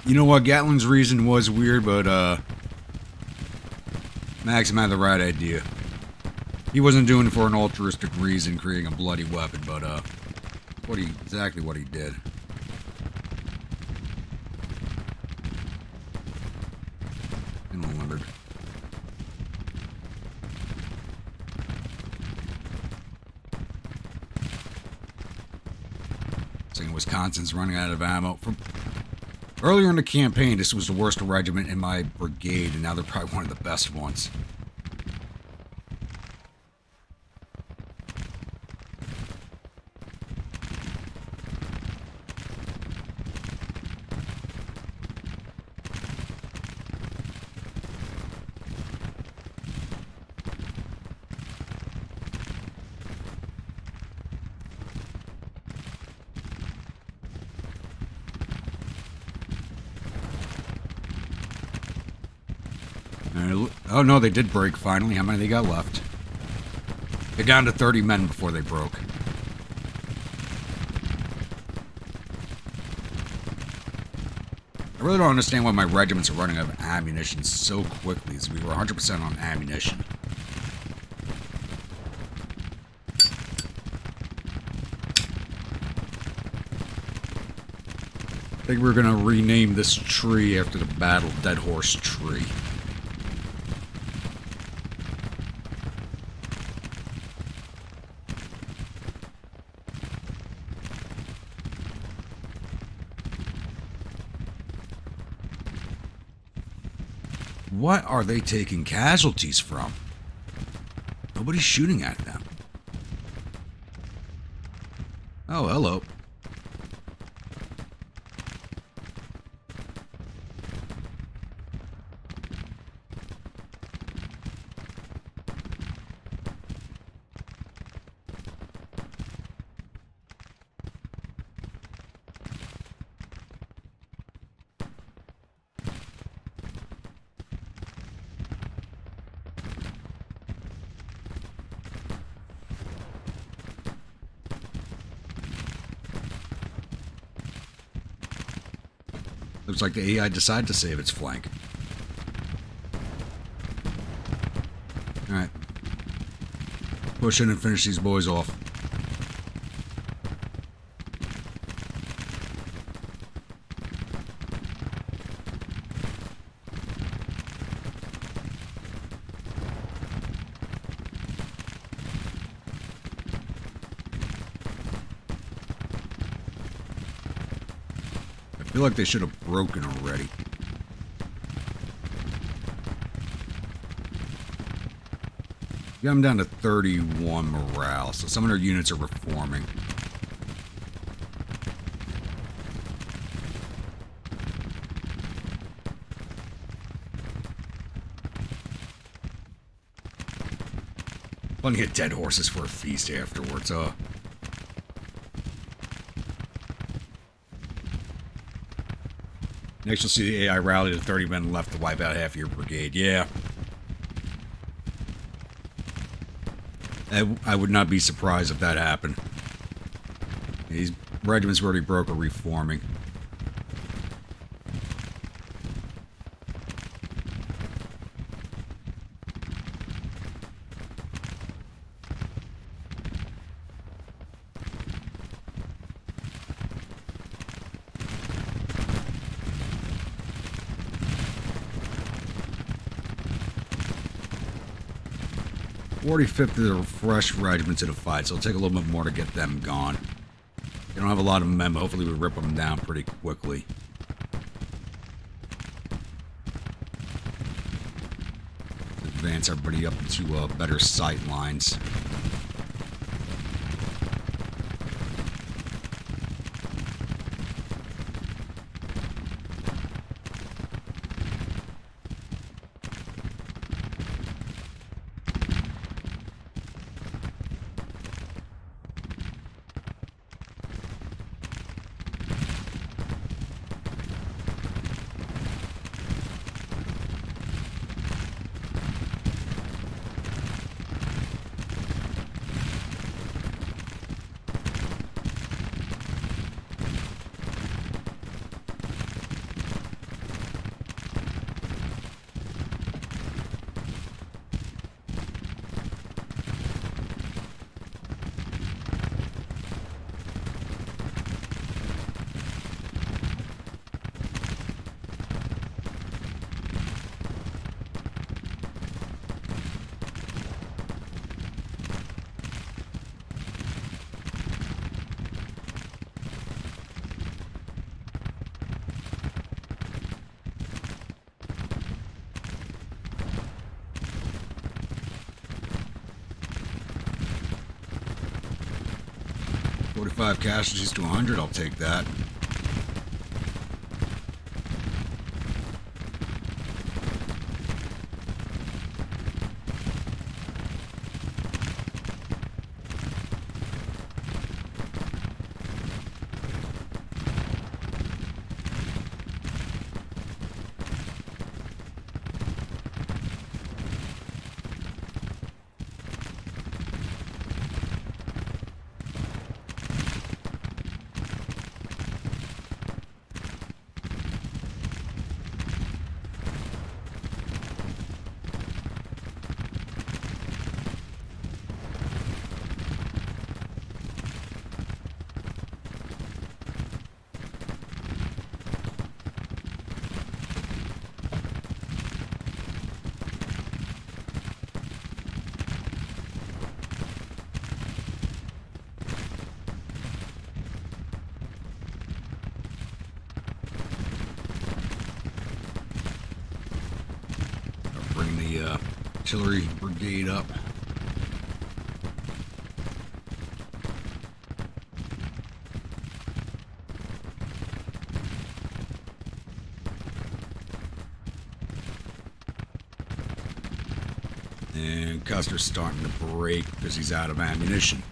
You know what? Gatlin's reason was weird, but, Maxim had the right idea. He wasn't doing it for an altruistic reason, creating a bloody weapon, but, exactly what he did. And remembered. Saying Wisconsin's running out of ammo. Earlier in the campaign, this was the worst regiment in my brigade, and now they're probably one of the best ones. Oh no, they did break finally. How many they got left? They're down to 30 men before they broke. I really don't understand why my regiments are running out of ammunition so quickly, as we were 100% on ammunition. I think we're gonna rename this tree after the Battle Dead Horse Tree. What are they taking casualties from? Nobody's shooting at them. Oh, hello. Looks like the AI decided to save its flank. Alright. Push in and finish these boys off. I feel like they should have broken already. Got them down to 31 morale, so some of their units are reforming. Plenty of dead horses for a feast afterwards, Next, you'll see the AI rally to 30 men left to wipe out half of your brigade. Yeah. I would not be surprised if that happened. These regiments already broke or reforming. Fifth of the fresh regiments in a fight, so it'll take a little bit more to get them gone. They don't have a lot of men, but hopefully we rip them down pretty quickly. Advance everybody up into better sight lines. Five casualties to 100, I'll take that. the artillery brigade up. And Custer's starting to break because he's out of ammunition.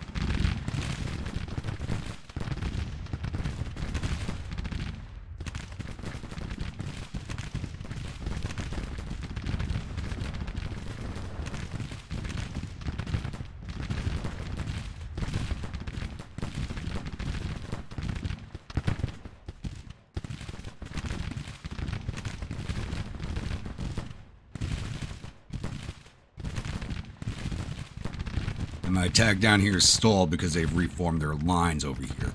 And my attack down here is stalled because they've reformed their lines over here.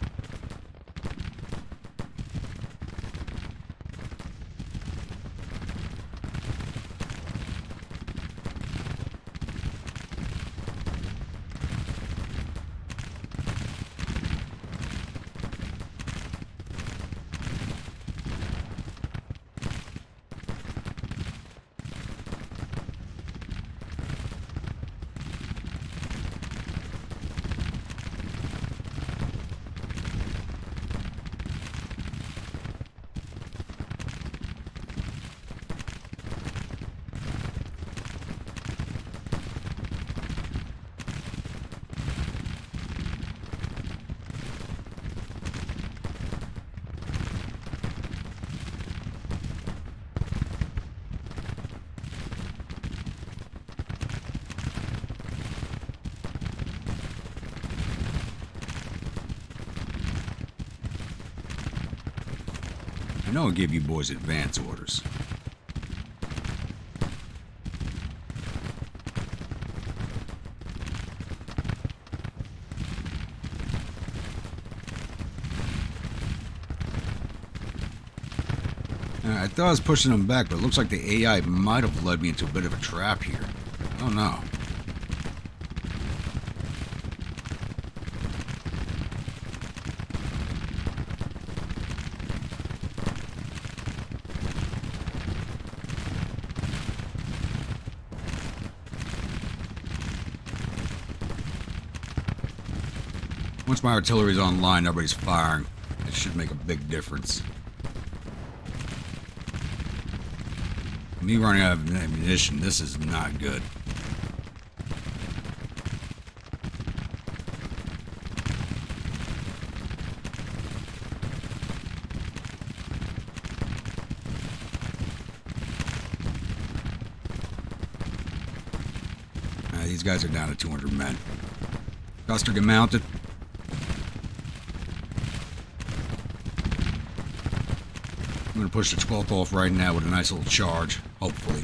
I know I gave you boys advance orders. I thought I was pushing them back, but it looks like the AI might have led me into a bit of a trap here. I don't know. Once my artillery's online, everybody's firing. It should make a big difference. Me running out of ammunition, this is not good. These guys are down to 200 men. Custer, get mounted. I'm going to push the 12th off right now with a nice little charge, hopefully.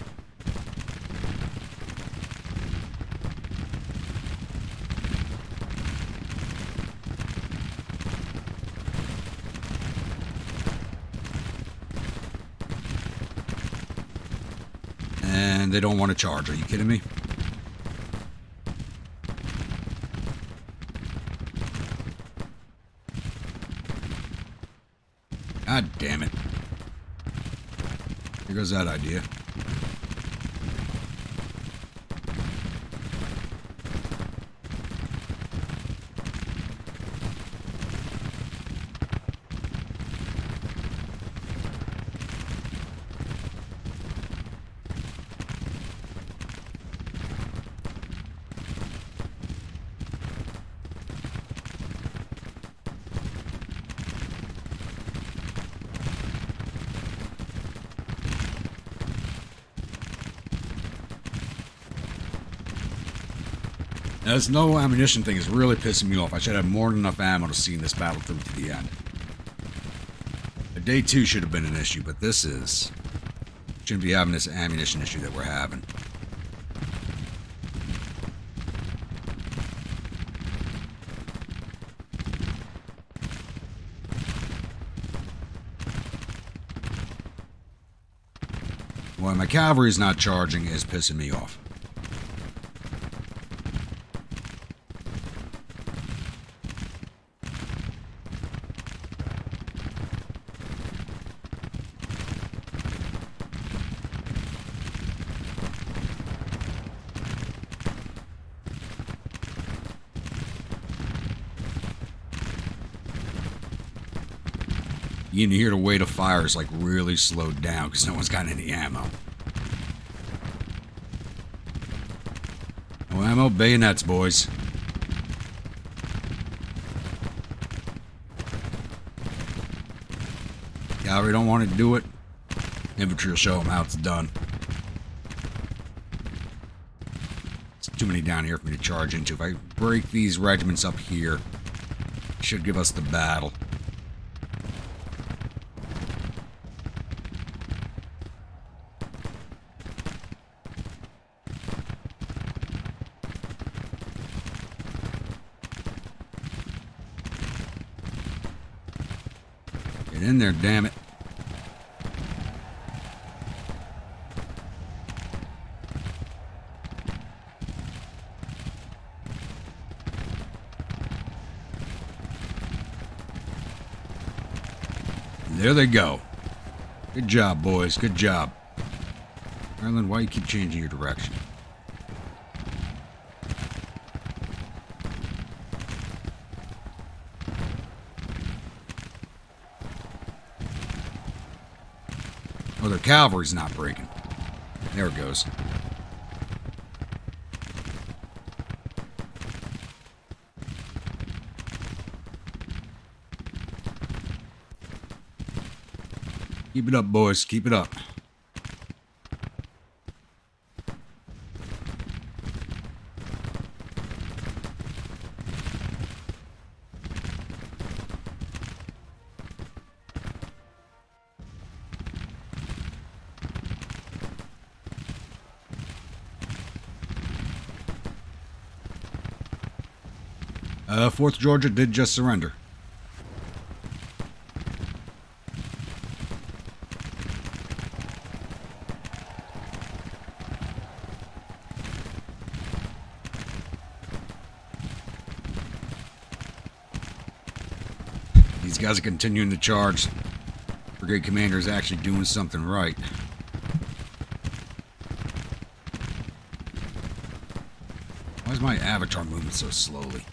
And they don't want to charge. Are you kidding me? God damn it. Here goes that idea. Now, this no ammunition thing is really pissing me off. I should have more than enough ammo to see this battle through to the end. Day 2 should have been an issue, but this is... shouldn't be having this ammunition issue that we're having. Why my cavalry's not charging is pissing me off. You can hear the weight of fire is like really slowed down because no one's got any ammo. No ammo, bayonets, boys. Cavalry don't want to do it. Infantry will show them how it's done. It's too many down here for me to charge into. If I break these regiments up here, it should give us the battle. Get in there, damn it. There they go. Good job, boys. Good job. Ireland, why you keep changing your direction? Oh, their cavalry's not breaking. There it goes. Keep it up, boys. Keep it up. Fourth Georgia did just surrender. These guys are continuing to charge. Brigade commander is actually doing something right. Why is my avatar moving so slowly?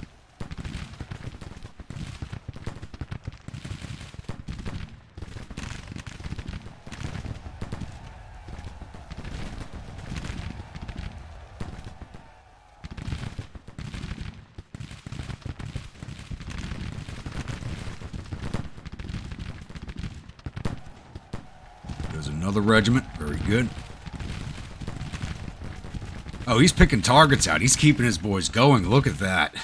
There's another regiment. Very good. Oh, he's picking targets out. He's keeping his boys going. Look at that.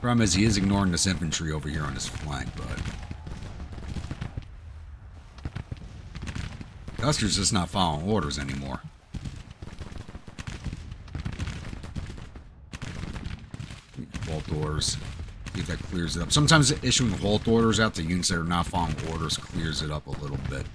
Problem is, he is ignoring this infantry over here on his flank, but Custer's just not following orders anymore. Halt orders. See if that clears it up. Sometimes issuing halt orders out to units that are not following orders clears it up a little bit.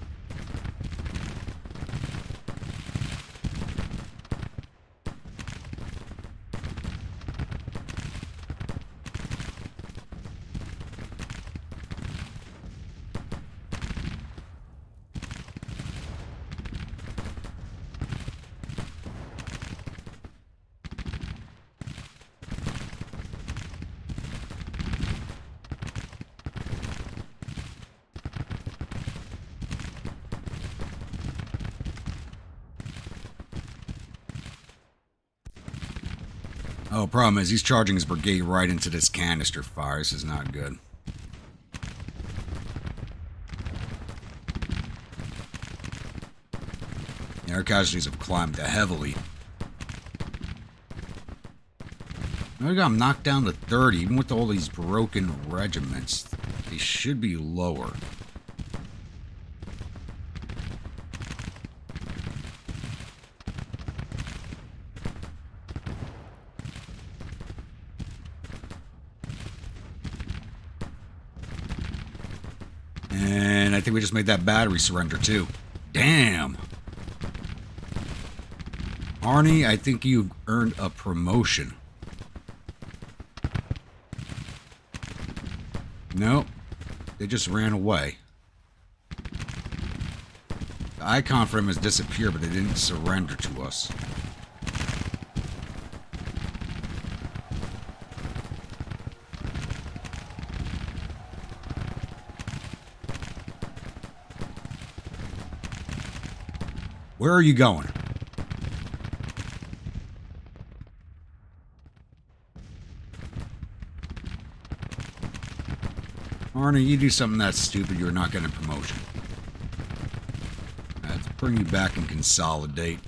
Oh, problem is he's charging his brigade right into this canister fire. This is not good. Yeah, our casualties have climbed heavily. I got them knocked down to 30. Even with all these broken regiments, they should be lower. And I think we just made that battery surrender too. Damn. Arnie, I think you've earned a promotion. Nope. They just ran away. The icon for him has disappeared, but they didn't surrender to us. Where are you going? Arnie, you do something that stupid, you're not getting a promotion. Let's bring you back and consolidate.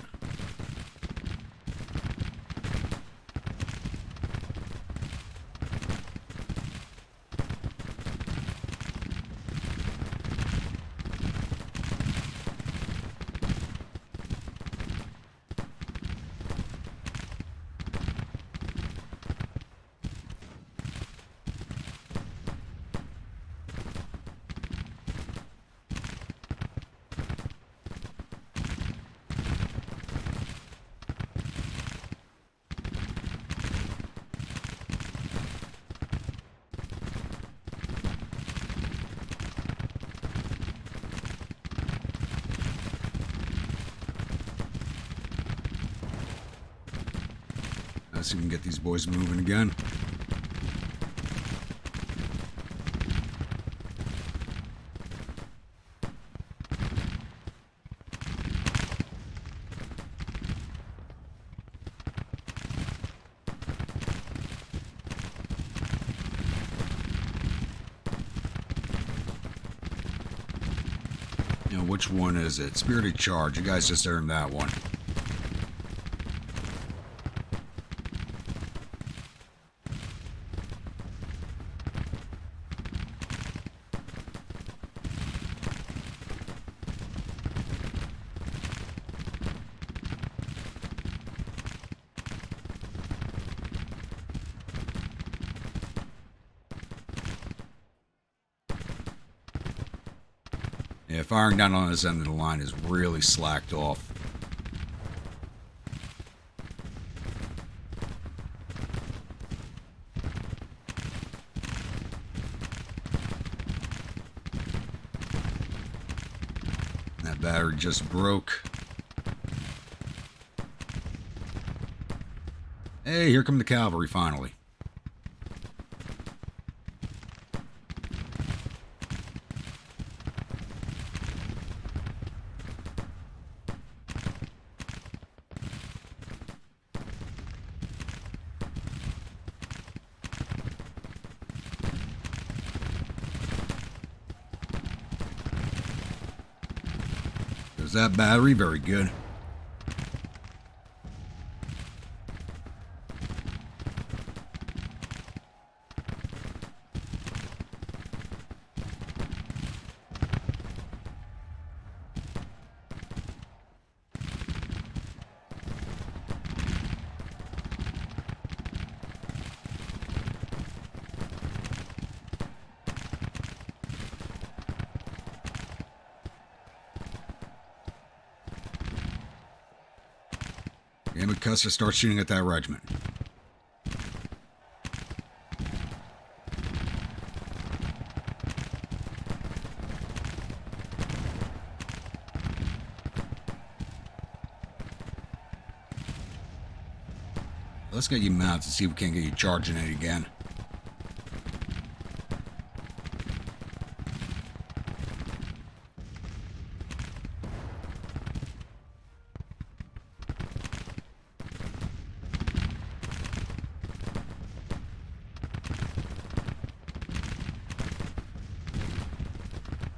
Let's see if we can get these boys moving again. You know, which one is it? Spirited Charge. You guys just earned that one. Yeah, firing down on this end of the line is really slacked off. That battery just broke. Hey, here come the cavalry finally. There's that battery, very good. Damn it, Custer, start shooting at that regiment. Let's get you mounted and see if we can't get you charging it again.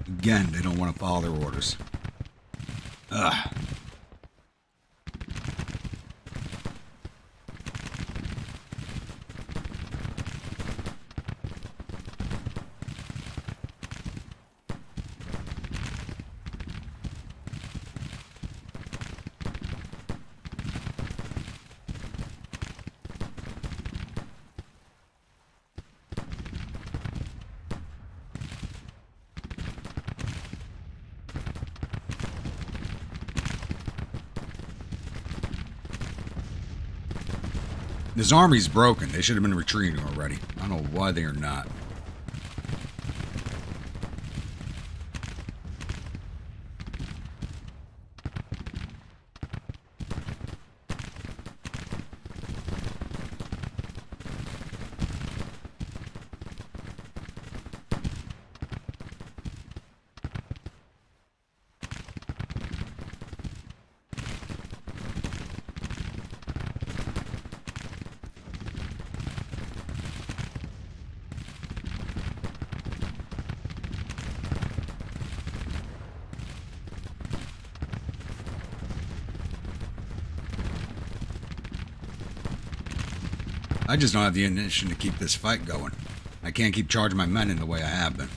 Again, they don't want to follow their orders. Ugh. This army's broken. They should have been retreating already. I don't know why they are not. I just don't have the ammunition to keep this fight going. I can't keep charging my men in the way I have been.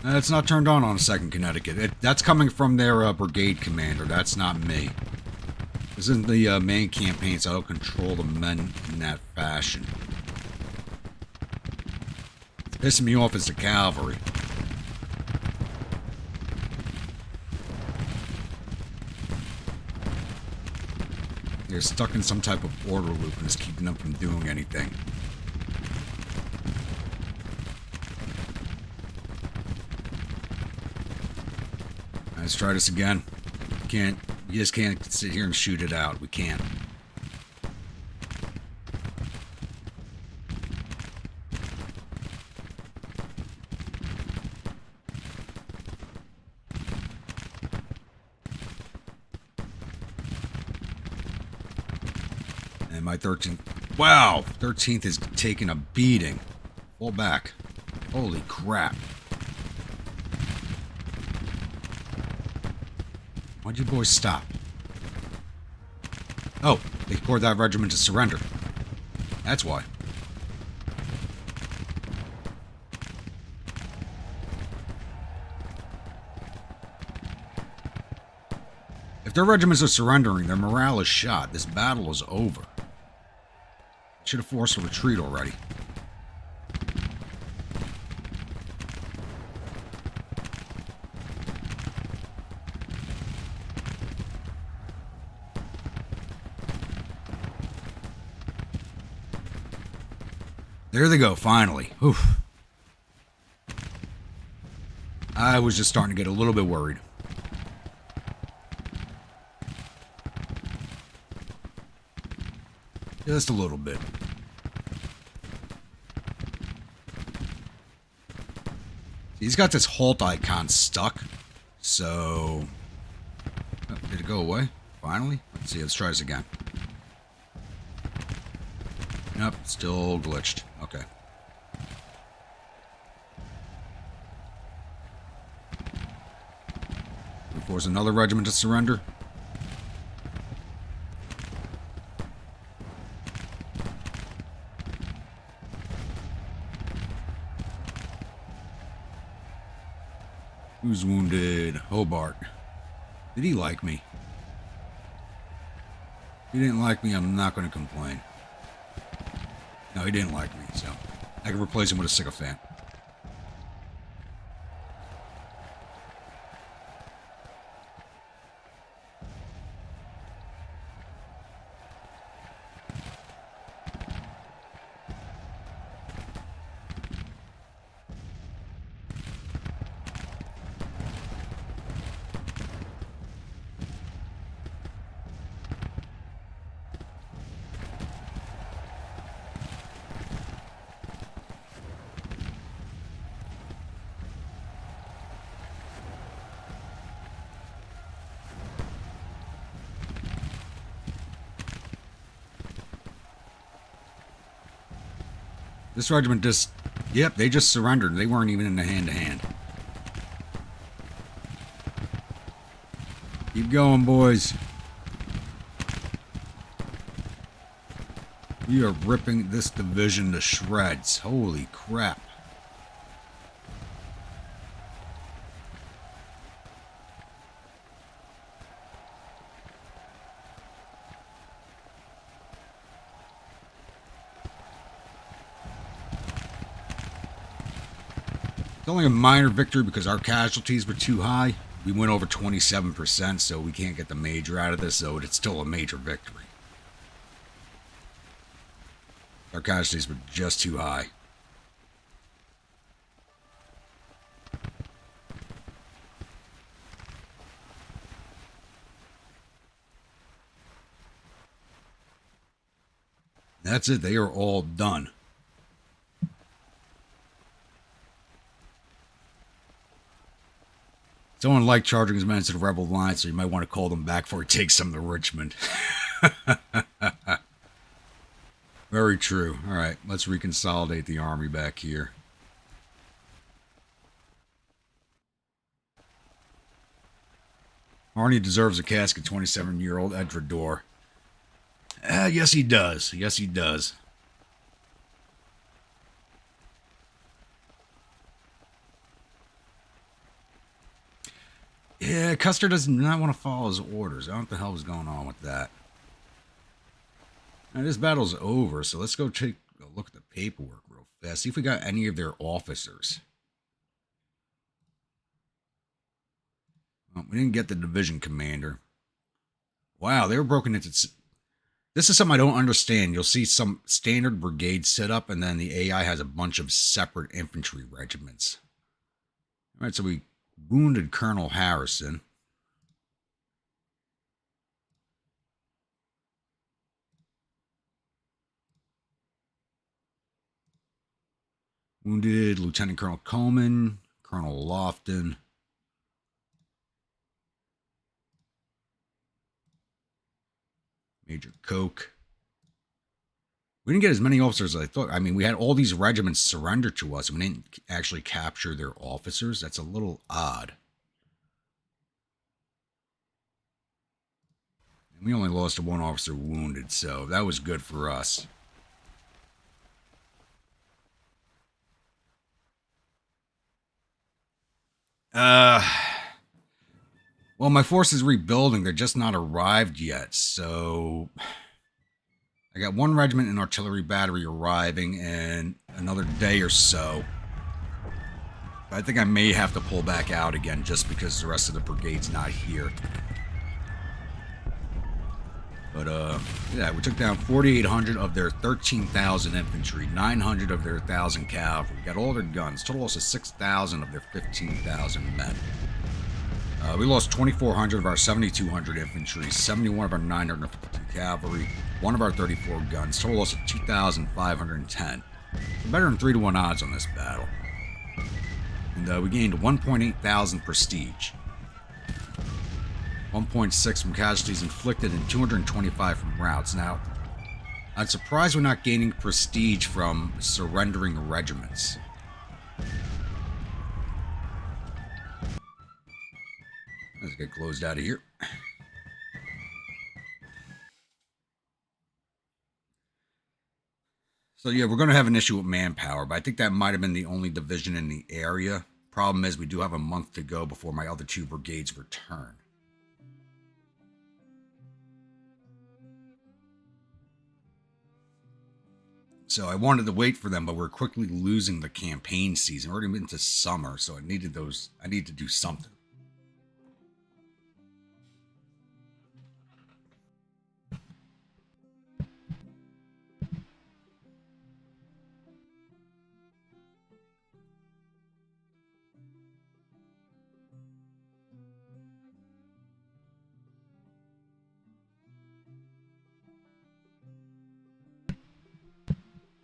It's not turned on 2nd Connecticut. That's coming from their brigade commander. That's not me. This isn't the main campaign, so I don't control the men in that fashion. It's pissing me off as the cavalry. They're stuck in some type of order loop and it's keeping them from doing anything. Let's try this again. You just can't sit here and shoot it out. We can't. And my 13th... Wow! 13th is taking a beating. Fall back. Holy crap. Why'd you boys stop? Oh, they ordered that regiment to surrender. That's why. If their regiments are surrendering, their morale is shot. This battle is over. Should have forced a retreat already. There they go, finally. Oof. I was just starting to get a little bit worried. Just a little bit. He's got this halt icon stuck. So... Oh, did it go away? Finally? Let's see, let's try this again. Nope, still glitched. Okay. We force another regiment to surrender. Who's wounded? Hobart. Did he like me? If he didn't like me, I'm not going to complain. No, he didn't like me, so I can replace him with a sycophant. This regiment just... Yep, they just surrendered. They weren't even in the hand-to-hand. Keep going, boys. We are ripping this division to shreds. Holy crap. It's only a minor victory because our casualties were too high. We went over 27%, so we can't get the major out of this, so it's still a major victory. Our casualties were just too high. That's it. They are all done. Someone liked charging his men to the rebel line, so you might want to call them back before he takes some to Richmond. Very true. All right, let's reconsolidate the army back here. Arnie deserves a casket, 27-year-old Edrador. Yes, he does. Yes, he does. Yeah, Custer does not want to follow his orders. I don't know what the hell was going on with that. Now, this battle's over, so let's go take a look at the paperwork real fast. See if we got any of their officers. Well, we didn't get the division commander. Wow, they were broken into... This is something I don't understand. You'll see some standard brigades set up, and then the AI has a bunch of separate infantry regiments. All right, so we wounded Colonel Harrison. Wounded Lieutenant Colonel Coleman, Colonel Lofton. Major Koch. We didn't get as many officers as I thought. I mean, we had all these regiments surrender to us, and we didn't actually capture their officers. That's a little odd. And we only lost one officer wounded, so that was good for us. Well, my force is rebuilding. They're just not arrived yet, so I got one regiment and artillery battery arriving in another day or so. I think I may have to pull back out again just because the rest of the brigade's not here. But, yeah, we took down 4,800 of their 13,000 infantry, 900 of their 1,000 cavalry. We got all their guns. Total loss of 6,000 of their 15,000 men. We lost 2,400 of our 7,200 infantry, 71 of our 950 cavalry, 1 of our 34 guns. Total loss of 2,510. Better than 3-to-1 odds on this battle. And we gained 1.8 thousand prestige. 1.6 from casualties inflicted and 225 from routes. Now, I'm surprised we're not gaining prestige from surrendering regiments. Let's get closed out of here. So yeah, we're going to have an issue with manpower, but I think that might have been the only division in the area. Problem is we do have a month to go before my other 2 brigades return. So I wanted to wait for them, but we're quickly losing the campaign season. We're already into summer, so I need to do something.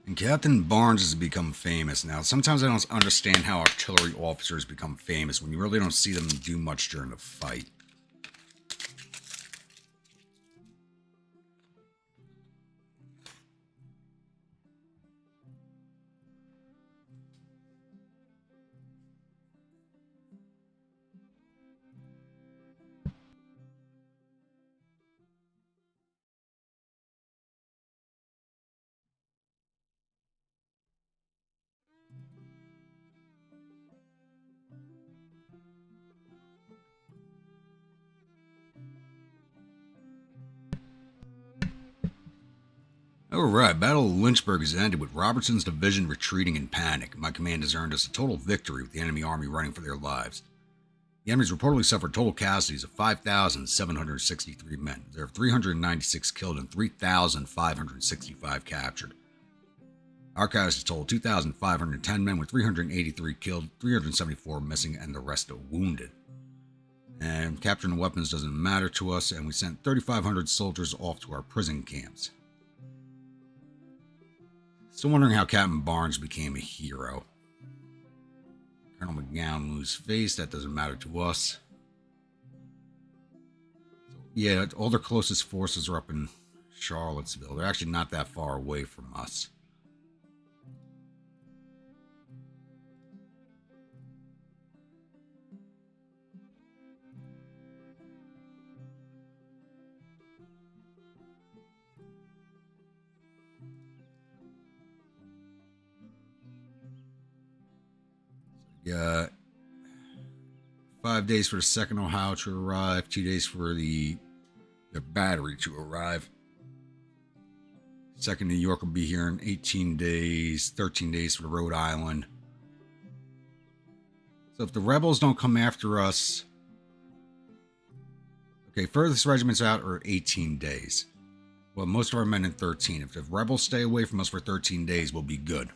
And Captain Barnes has become famous now. Sometimes I don't understand how artillery officers become famous when you really don't see them do much during the fight. Alright, Battle of Lynchburg has ended with Robertson's division retreating in panic. My command has earned us a total victory with the enemy army running for their lives. The enemies reportedly suffered total casualties of 5,763 men. There are 396 killed and 3,565 captured. Our casualties total 2,510 men with 383 killed, 374 missing, and the rest are wounded. And capturing the weapons doesn't matter to us, and we sent 3,500 soldiers off to our prison camps. Still wondering how Captain Barnes became a hero. Colonel McGowan lose face, that doesn't matter to us. So, yeah, all their closest forces are up in Charlottesville. They're actually not that far away from us. Got 5 days for the second Ohio to arrive, 2 days for the battery to arrive. Second New York will be here in 18 days, 13 days for the Rhode Island. So if the rebels don't come after us, okay, furthest regiments out are 18 days. Well, most of our men in 13. If the rebels stay away from us for 13 days, we'll be good.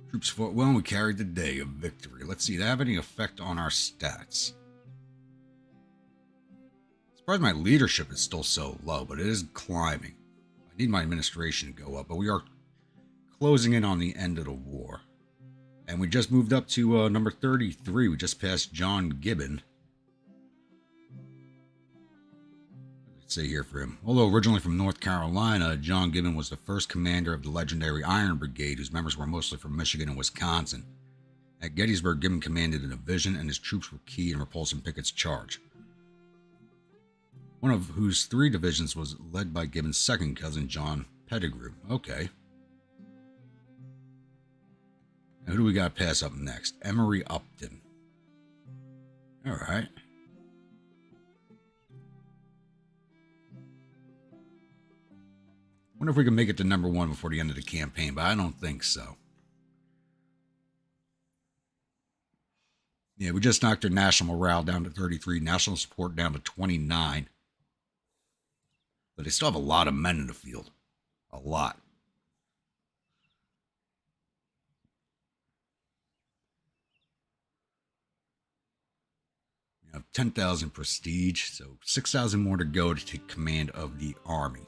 Troops fought well and we carried the day of victory. Let's see, did that have any effect on our stats? Surprised my leadership is still so low, but it is climbing. I need my administration to go up, but we are closing in on the end of the war. And we just moved up to number 33. We just passed John Gibbon. Let's say here for him. Although originally from North Carolina, John Gibbon was the first commander of the legendary Iron Brigade, whose members were mostly from Michigan and Wisconsin. At Gettysburg, Gibbon commanded a division, and his troops were key in repulsing Pickett's charge, one of whose 3 divisions was led by Gibbon's second cousin, John Pettigrew. Okay. Now, who do we got to pass up next? Emory Upton. All right. Wonder if we can make it to number 1 before the end of the campaign, but I don't think so. Yeah, we just knocked our national morale down to 33, national support down to 29. But they still have a lot of men in the field. A lot. We have 10,000 prestige, so 6,000 more to go to take command of the army.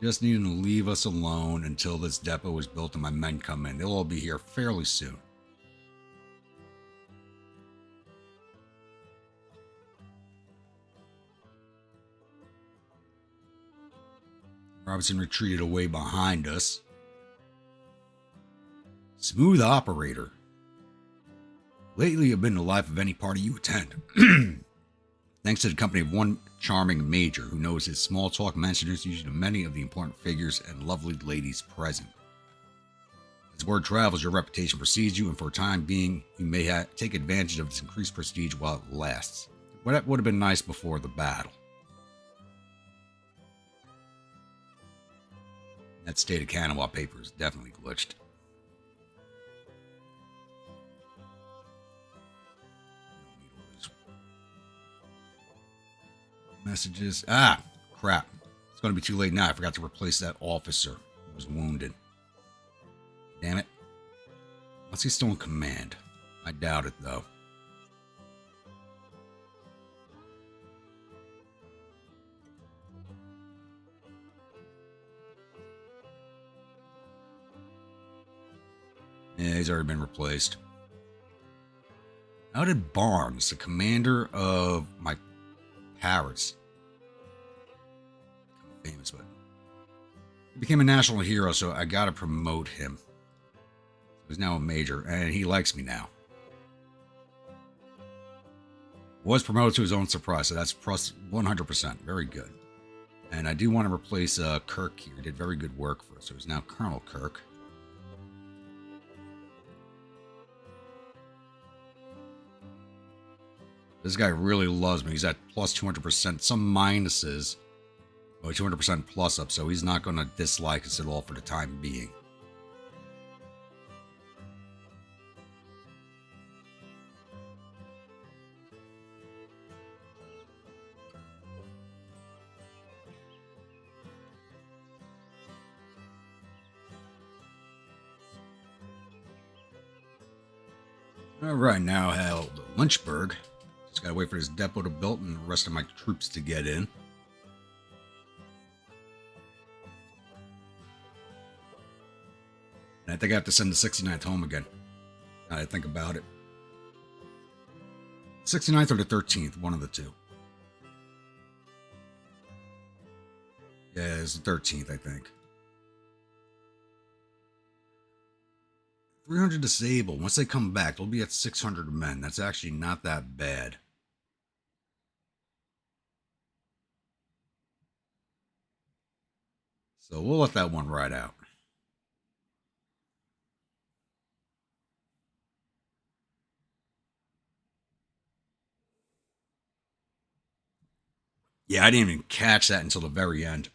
Just needing to leave us alone until this depot is built and my men come in. They'll all be here fairly soon. Robinson retreated away behind us. Smooth operator. Lately, you've been the life of any party you attend. Thanks to the company of one charming major who knows his small talk and introduces you to many of the important figures and lovely ladies present. As word travels, your reputation precedes you, and for a time being, you may take advantage of this increased prestige while it lasts. But that would have been nice before the battle. That state of Kanawha paper is definitely glitched. Messages. Ah, crap. It's going to be too late now. I forgot to replace that officer who was wounded. Damn it. Unless he's still in command. I doubt it, though. Yeah, he's already been replaced. How did Barnes, the commander of my Paris, famous, but he became a national hero, so I gotta promote him. He's now a major, and he likes me now. Was promoted to his own surprise, so that's plus 100%. Very good. And I do want to replace Kirk here. He did very good work for us, so he's now Colonel Kirk. This guy really loves me. He's at plus 200%. Some minuses. Oh, 200% plus up, so he's not going to dislike us at all for the time being. All right, now held Lynchburg. Just gotta wait for this depot to build and the rest of my troops to get in. And I think I have to send the 69th home again. Now that I think about it. 69th or the 13th, one of the two. Yeah, it's the 13th, I think. 300 disabled. Once they come back, they'll be at 600 men. That's actually not that bad. So we'll let that one ride out. Yeah, I didn't even catch that until the very end.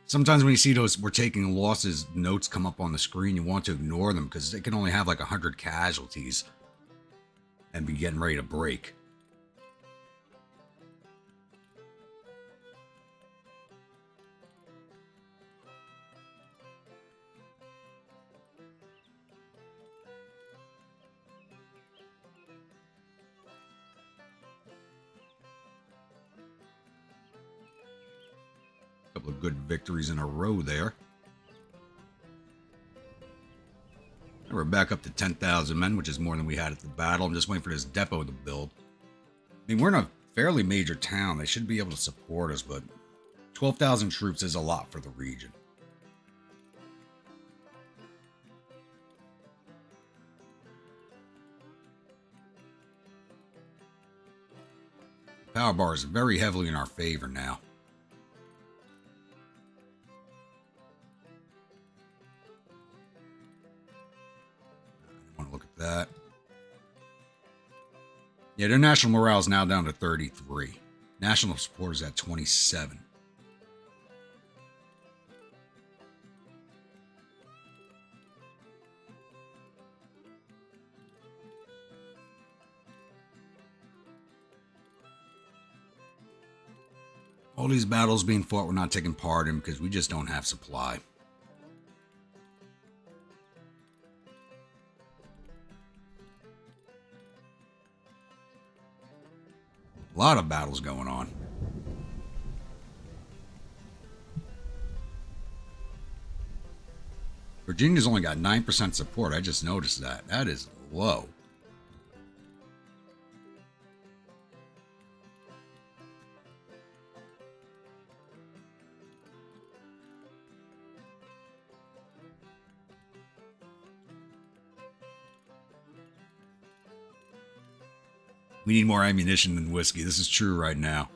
Sometimes when you see those "we're taking losses" notes come up on the screen, you want to ignore them because they can only have like 100 casualties and be getting ready to break. A couple of good victories in a row there. And we're back up to 10,000 men, which is more than we had at the battle. I'm just waiting for this depot to build. I mean, we're in a fairly major town. They should be able to support us, but 12,000 troops is a lot for the region. Power bar is very heavily in our favor now. I want to look at that. Yeah, their national morale is now down to 33. National support is at 27. All these battles being fought, we're not taking part in because we just don't have supply. A lot of battles going on. Virginia's only got 9% support. I just noticed that. That is low. We need more ammunition than whiskey. This is true right now.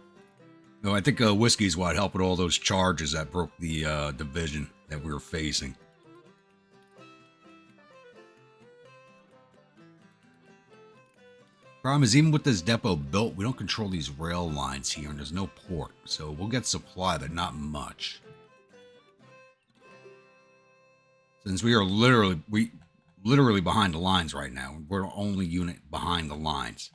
No, I think whiskey is what helped with all those charges that broke the division that we were facing. Problem is, even with this depot built, we don't control these rail lines here, and there's no port. So we'll get supply, but not much. Since we are literally behind the lines right now. We're the only unit behind the lines.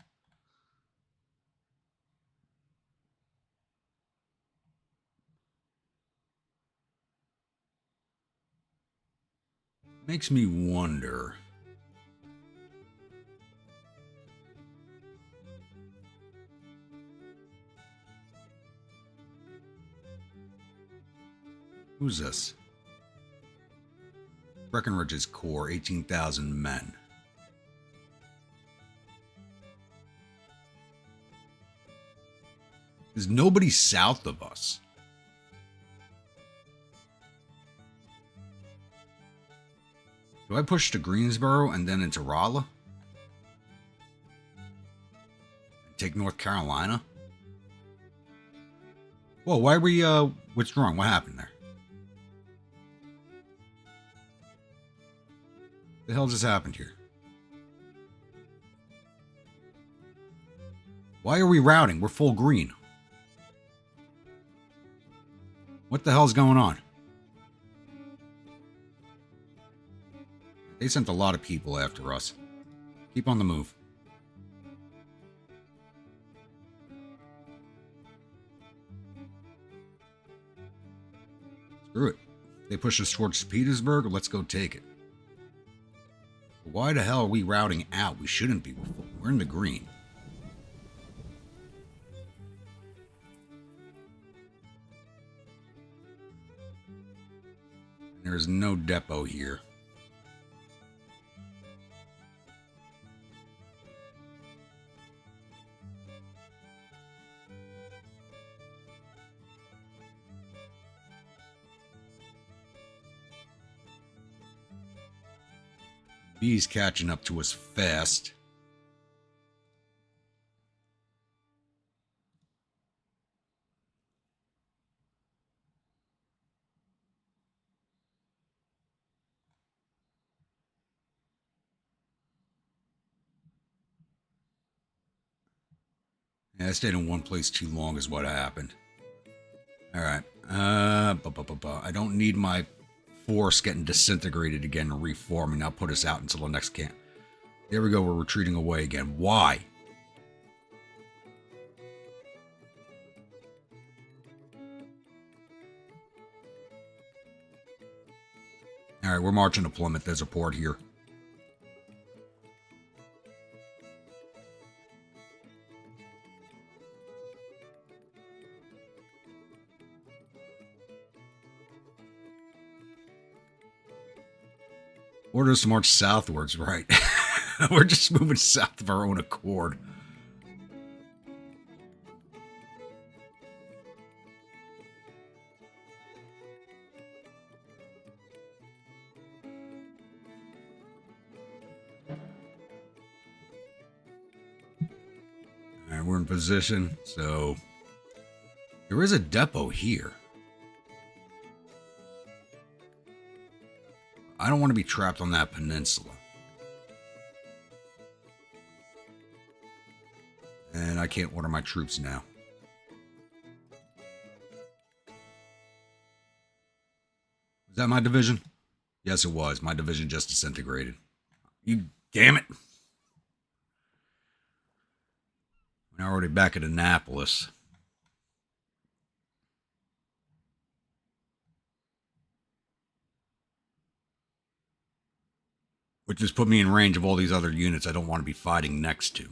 Makes me wonder. Who's this? Breckenridge's Corps, 18,000 men. There's nobody south of us. Do I push to Greensboro and then into Raleigh? Take North Carolina? Whoa, why are we withdrawing? What happened there? The hell just happened here? Why are we routing? We're full green. What the hell's going on? They sent a lot of people after us. Keep on the move. Screw it. They push us towards Petersburg, let's go take it. Why the hell are we routing out? We shouldn't be. We're in the green. There's no depot here. B's catching up to us fast. Yeah, I stayed in one place too long is what happened. Alright. I don't need my force getting disintegrated again and reforming. I'll put us out until the next camp. There we go. We're retreating away again. Why? Alright, we're marching to Plymouth. There's a port here. Orders to march southwards, right? We're just moving south of our own accord. Alright, we're in position, so there is a depot here. I don't want to be trapped on that peninsula. And I can't order my troops now. Was that my division? Yes, it was. My division just disintegrated. You damn it. We're already back at Annapolis. Which has put me in range of all these other units I don't want to be fighting next to.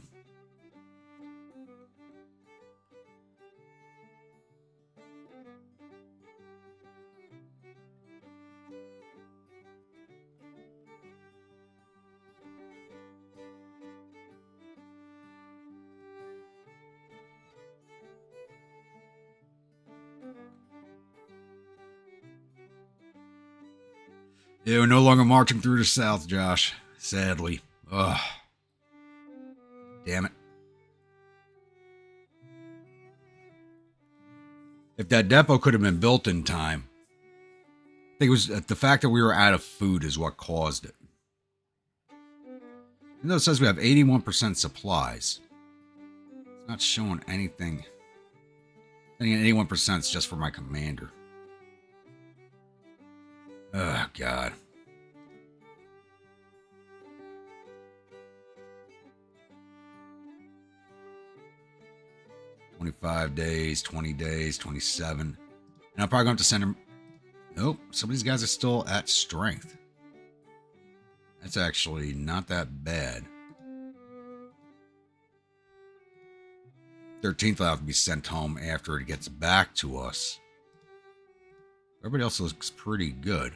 Yeah, we're no longer marching through the south, Josh. Sadly. Ugh. Damn it. If that depot could have been built in time, I think it was the fact that we were out of food is what caused it. Even though it says we have 81% supplies, it's not showing anything. I think 81% is just for my commander. Oh, God. $25 days, 20 days, 27. And I'm probably going to have to send him. Nope, some of these guys are still at strength. That's actually not that bad. 13th will have to be sent home after it gets back to us. Everybody else looks pretty good.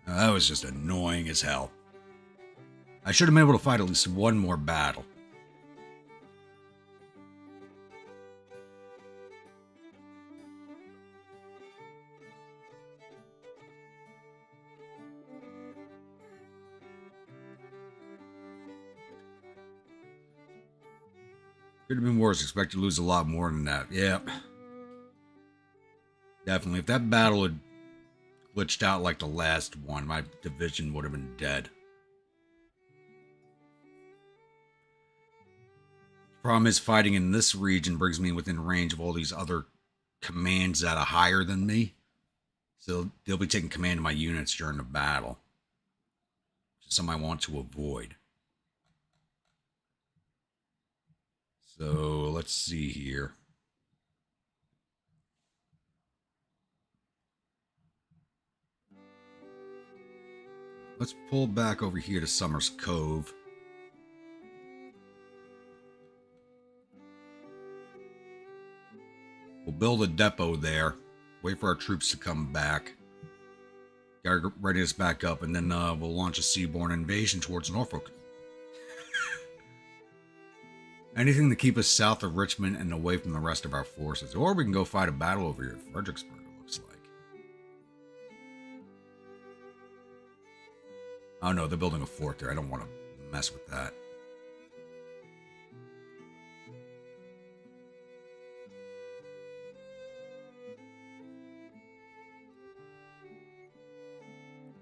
Now, that was just annoying as hell. I should have been able to fight at least one more battle. Could have been worse. Expect to lose a lot more than that. Yep. Definitely. If that battle had glitched out like the last one, my division would have been dead. Problem is, fighting in this region brings me within range of all these other commands that are higher than me. So they'll be taking command of my units during the battle. Just something I want to avoid. So let's see here. Let's pull back over here to Summers Cove. We'll build a depot there. Wait for our troops to come back. Gotta ready us back up, and then we'll launch a seaborne invasion towards Norfolk. Anything to keep us south of Richmond and away from the rest of our forces. Or we can go fight a battle over here at Fredericksburg, it looks like. Oh no, they're building a fort there. I don't want to mess with that.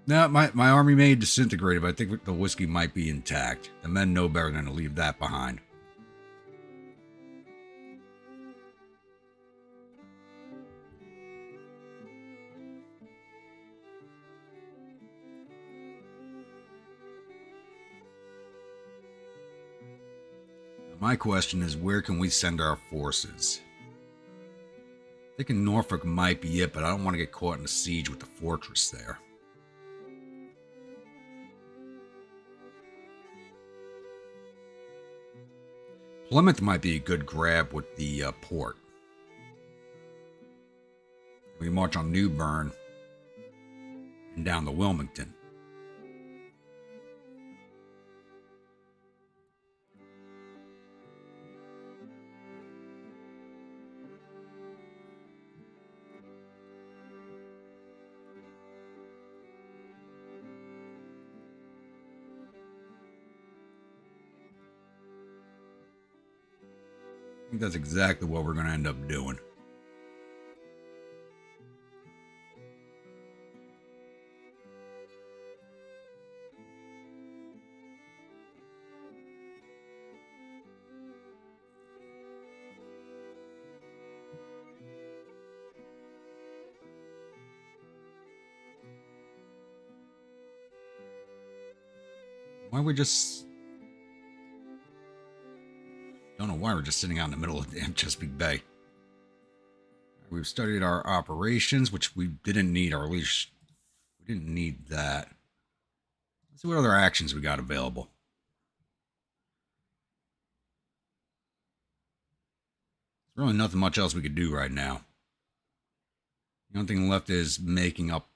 No, my army may disintegrate, but I think the whiskey might be intact. The men know better than to leave that behind. My question is, where can we send our forces? Thinking Norfolk might be it, but I don't want to get caught in a siege with the fortress there. Plymouth might be a good grab with the port. We march on New Bern and down to Wilmington. I think that's exactly what we're going to end up doing. Why are we just... Don't know why we're just sitting out in the middle of the damn Chesapeake Bay. We've studied our operations, which we didn't need, or at least we didn't need that. Let's see what other actions we got available. There's really nothing much else we could do right now. The only thing left is making up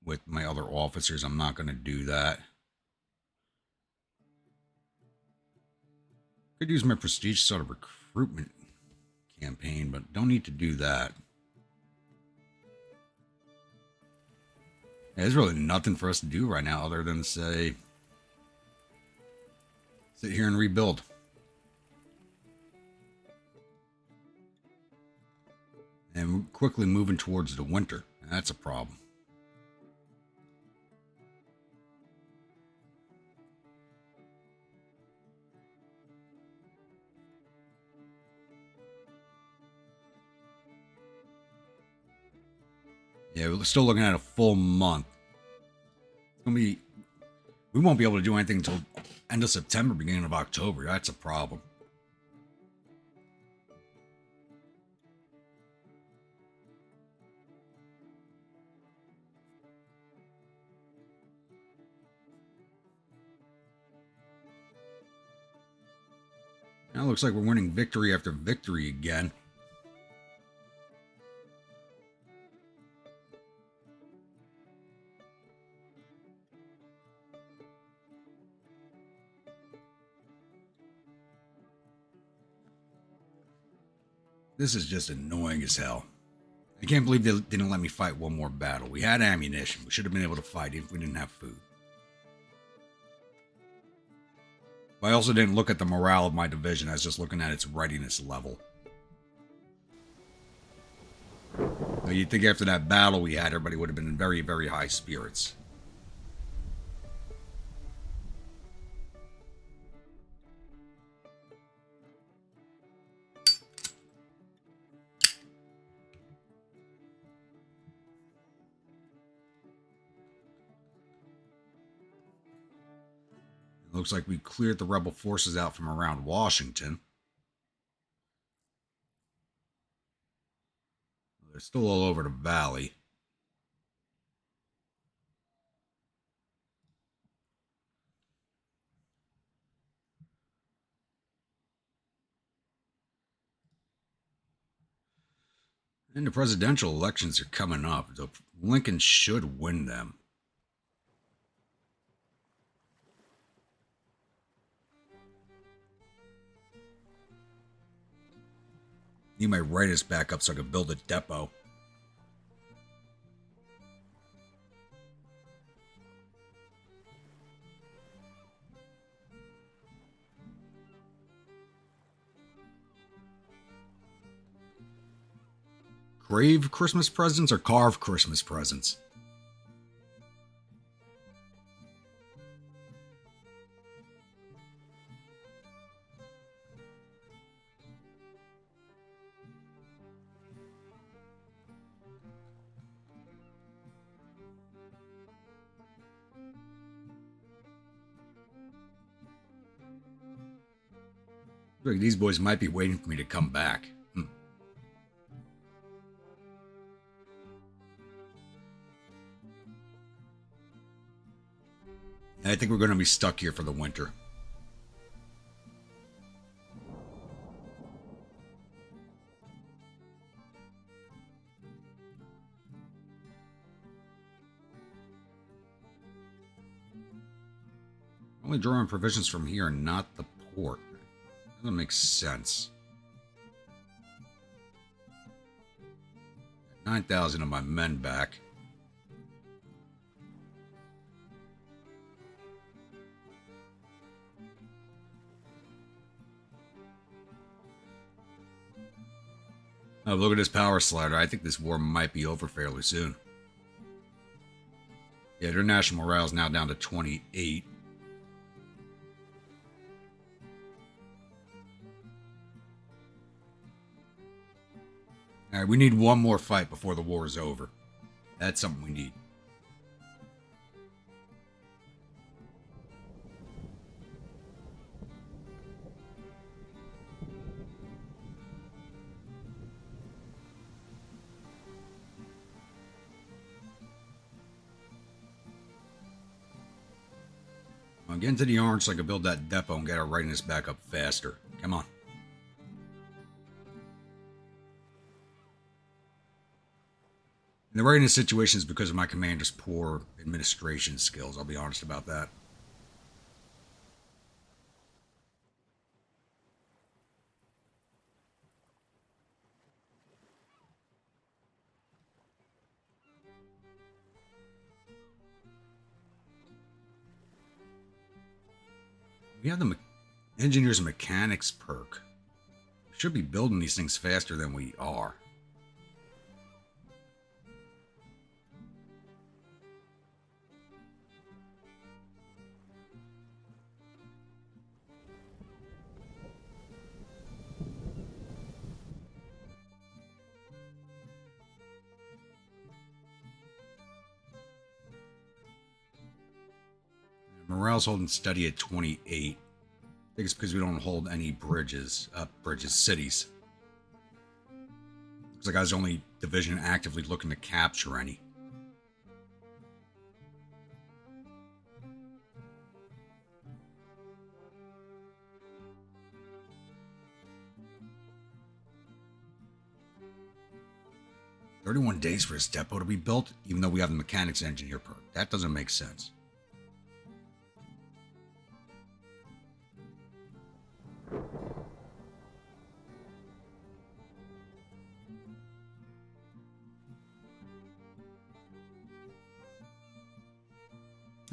with my other officers. I'm not going to do that. Could use my prestige sort of recruitment campaign, but don't need to do that. Yeah, there's really nothing for us to do right now other than say, sit here and rebuild. And we're quickly moving towards the winter, and that's a problem. Yeah, we're still looking at a full month. It's gonna be... We won't be able to do anything until end of September, beginning of October. That's a problem. Now it looks like we're winning victory after victory again. This is just annoying as hell. I can't believe they didn't let me fight one more battle. We had ammunition. We should have been able to fight even if we didn't have food. But I also didn't look at the morale of my division. I was just looking at its readiness level. Now, you'd think after that battle we had, everybody would have been in very, very high spirits. Looks like we cleared the rebel forces out from around Washington. They're still all over the valley. And the presidential elections are coming up, so Lincoln should win them. He might write us back up so I can build a depot. Crave Christmas presents or carve Christmas presents? Like these boys might be waiting for me to come back. I think we're going to be stuck here for the winter. Only drawing provisions from here and not the port. Doesn't make sense. 9,000 of my men back. Oh, look at this power slider. I think this war might be over fairly soon. Yeah, their national morale is now down to 28. All right, we need one more fight before the war is over. That's something we need. I'll get into the orange so I can build that depot and get our readiness back up faster. Come on. And the readiness situation is because of my commander's poor administration skills. I'll be honest about that. We have the engineers and mechanics perk. We should be building these things faster than we are. Morale's holding steady at 28. I think it's because we don't hold any cities. Looks like I was the only division actively looking to capture any. "31 days for this depot to be built, even though we have the mechanics engineer perk. That doesn't make sense."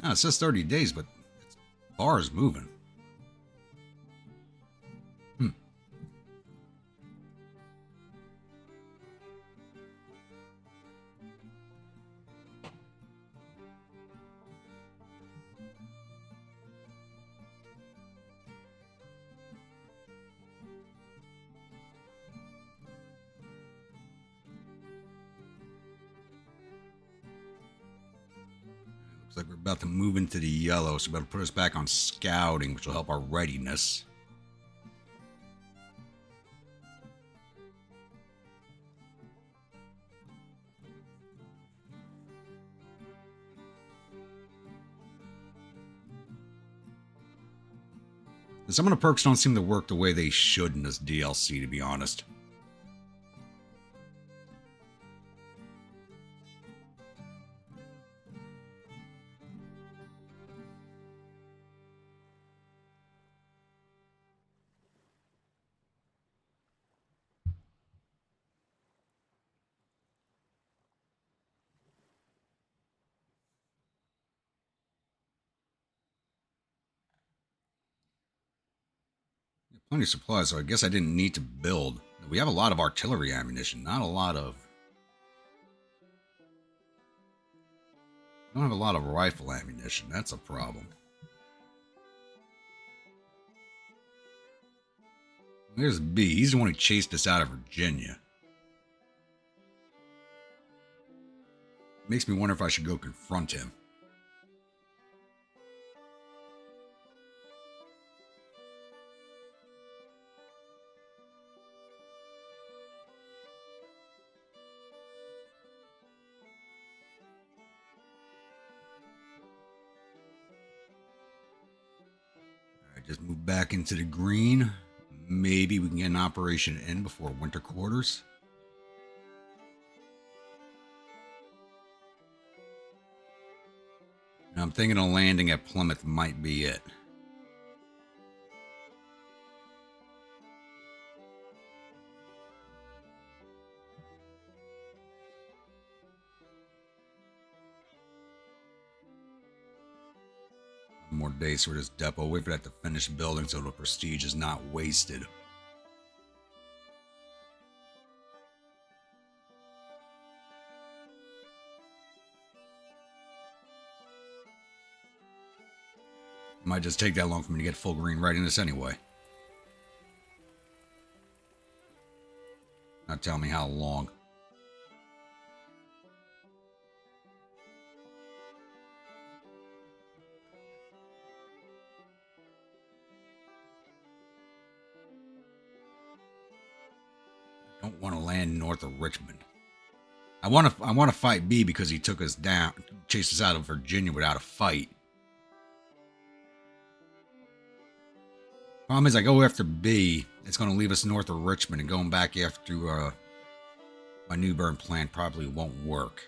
It says 30 days, but its bar is moving. Looks like we're about to move into the yellow, so we're about to put us back on scouting, which will help our readiness. Some of the perks don't seem to work the way they should in this DLC, to be honest. Plenty of supplies, so I guess I didn't need to build. We have a lot of artillery ammunition, not a lot of... I don't have a lot of rifle ammunition. That's a problem. There's B. He's the one who chased us out of Virginia. Makes me wonder if I should go confront him. Just move back into the green. Maybe we can get an operation in before winter quarters. And I'm thinking a landing at Plymouth might be it. More days for this depot. Wait for that to finish building so the prestige is not wasted. It might just take that long for me to get full green right in this anyway. Not tell me how long. Don't want to land north of Richmond. I want to fight B because he took us down, chased us out of Virginia without a fight. Problem is, I go after B, it's going to leave us north of Richmond, and going back after my New Bern plan probably won't work.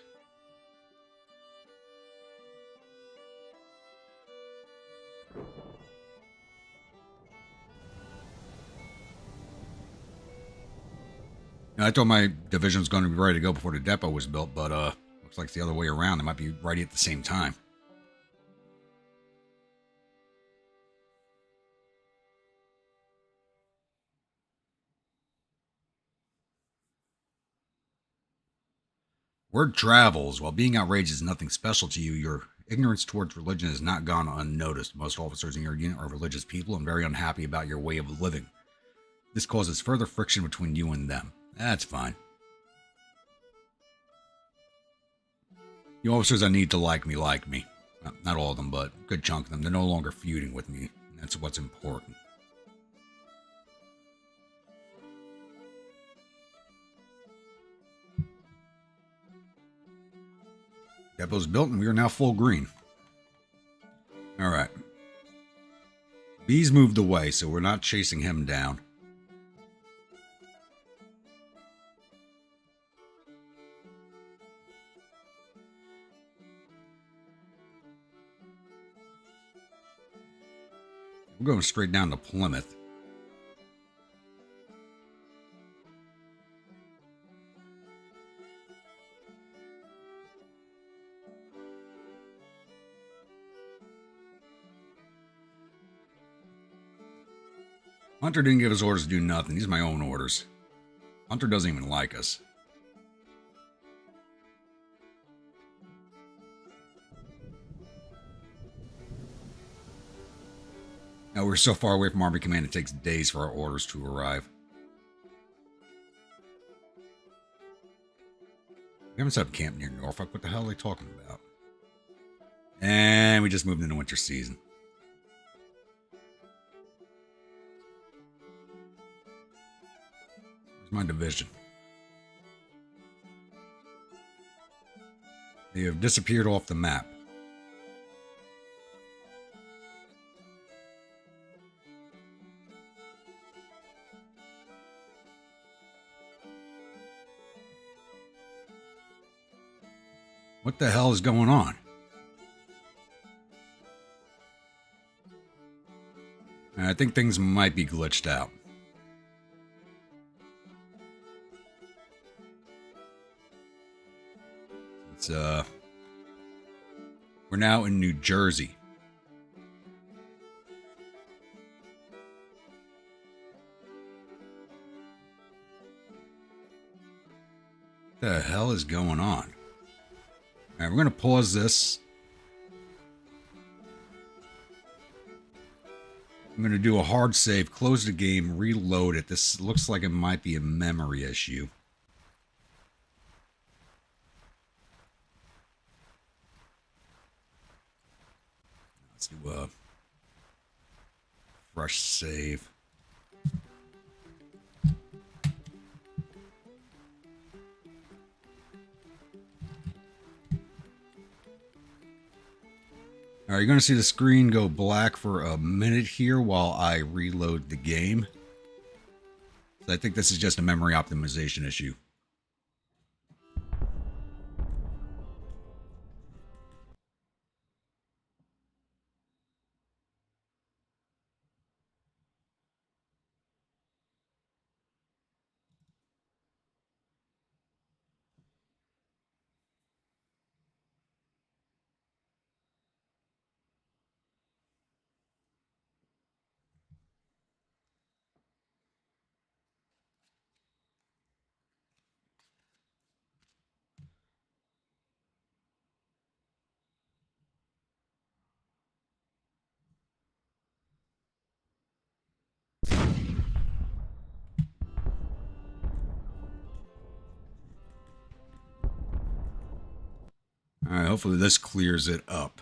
Now, I thought my division was going to be ready to go before the depot was built, but looks like it's the other way around. They might be ready at the same time. Word travels. While being outraged is nothing special to you, your ignorance towards religion has not gone unnoticed. Most officers in your unit are religious people and very unhappy about your way of living. This causes further friction between you and them. That's fine. The officers I need to like me like me. Not all of them, but a good chunk of them. They're no longer feuding with me. That's what's important. Depot's built and we are now full green. Alright. B's moved away, so we're not chasing him down. We're going straight down to Plymouth. Hunter didn't give us orders to do nothing. These are my own orders. Hunter doesn't even like us. Now we're so far away from Army Command, it takes days for our orders to arrive. We haven't set up camp near Norfolk. What the hell are they talking about? And we just moved into winter season. Where's my division? They have disappeared off the map. What the hell is going on? I think things might be glitched out. It's we're now in New Jersey. What the hell is going on? All right, we're going to pause this. I'm going to do a hard save, close the game, reload it. This looks like it might be a memory issue. Let's do a fresh save. All right, you're going to see the screen go black for a minute here while I reload the game. So I think this is just a memory optimization issue. All right, hopefully this clears it up.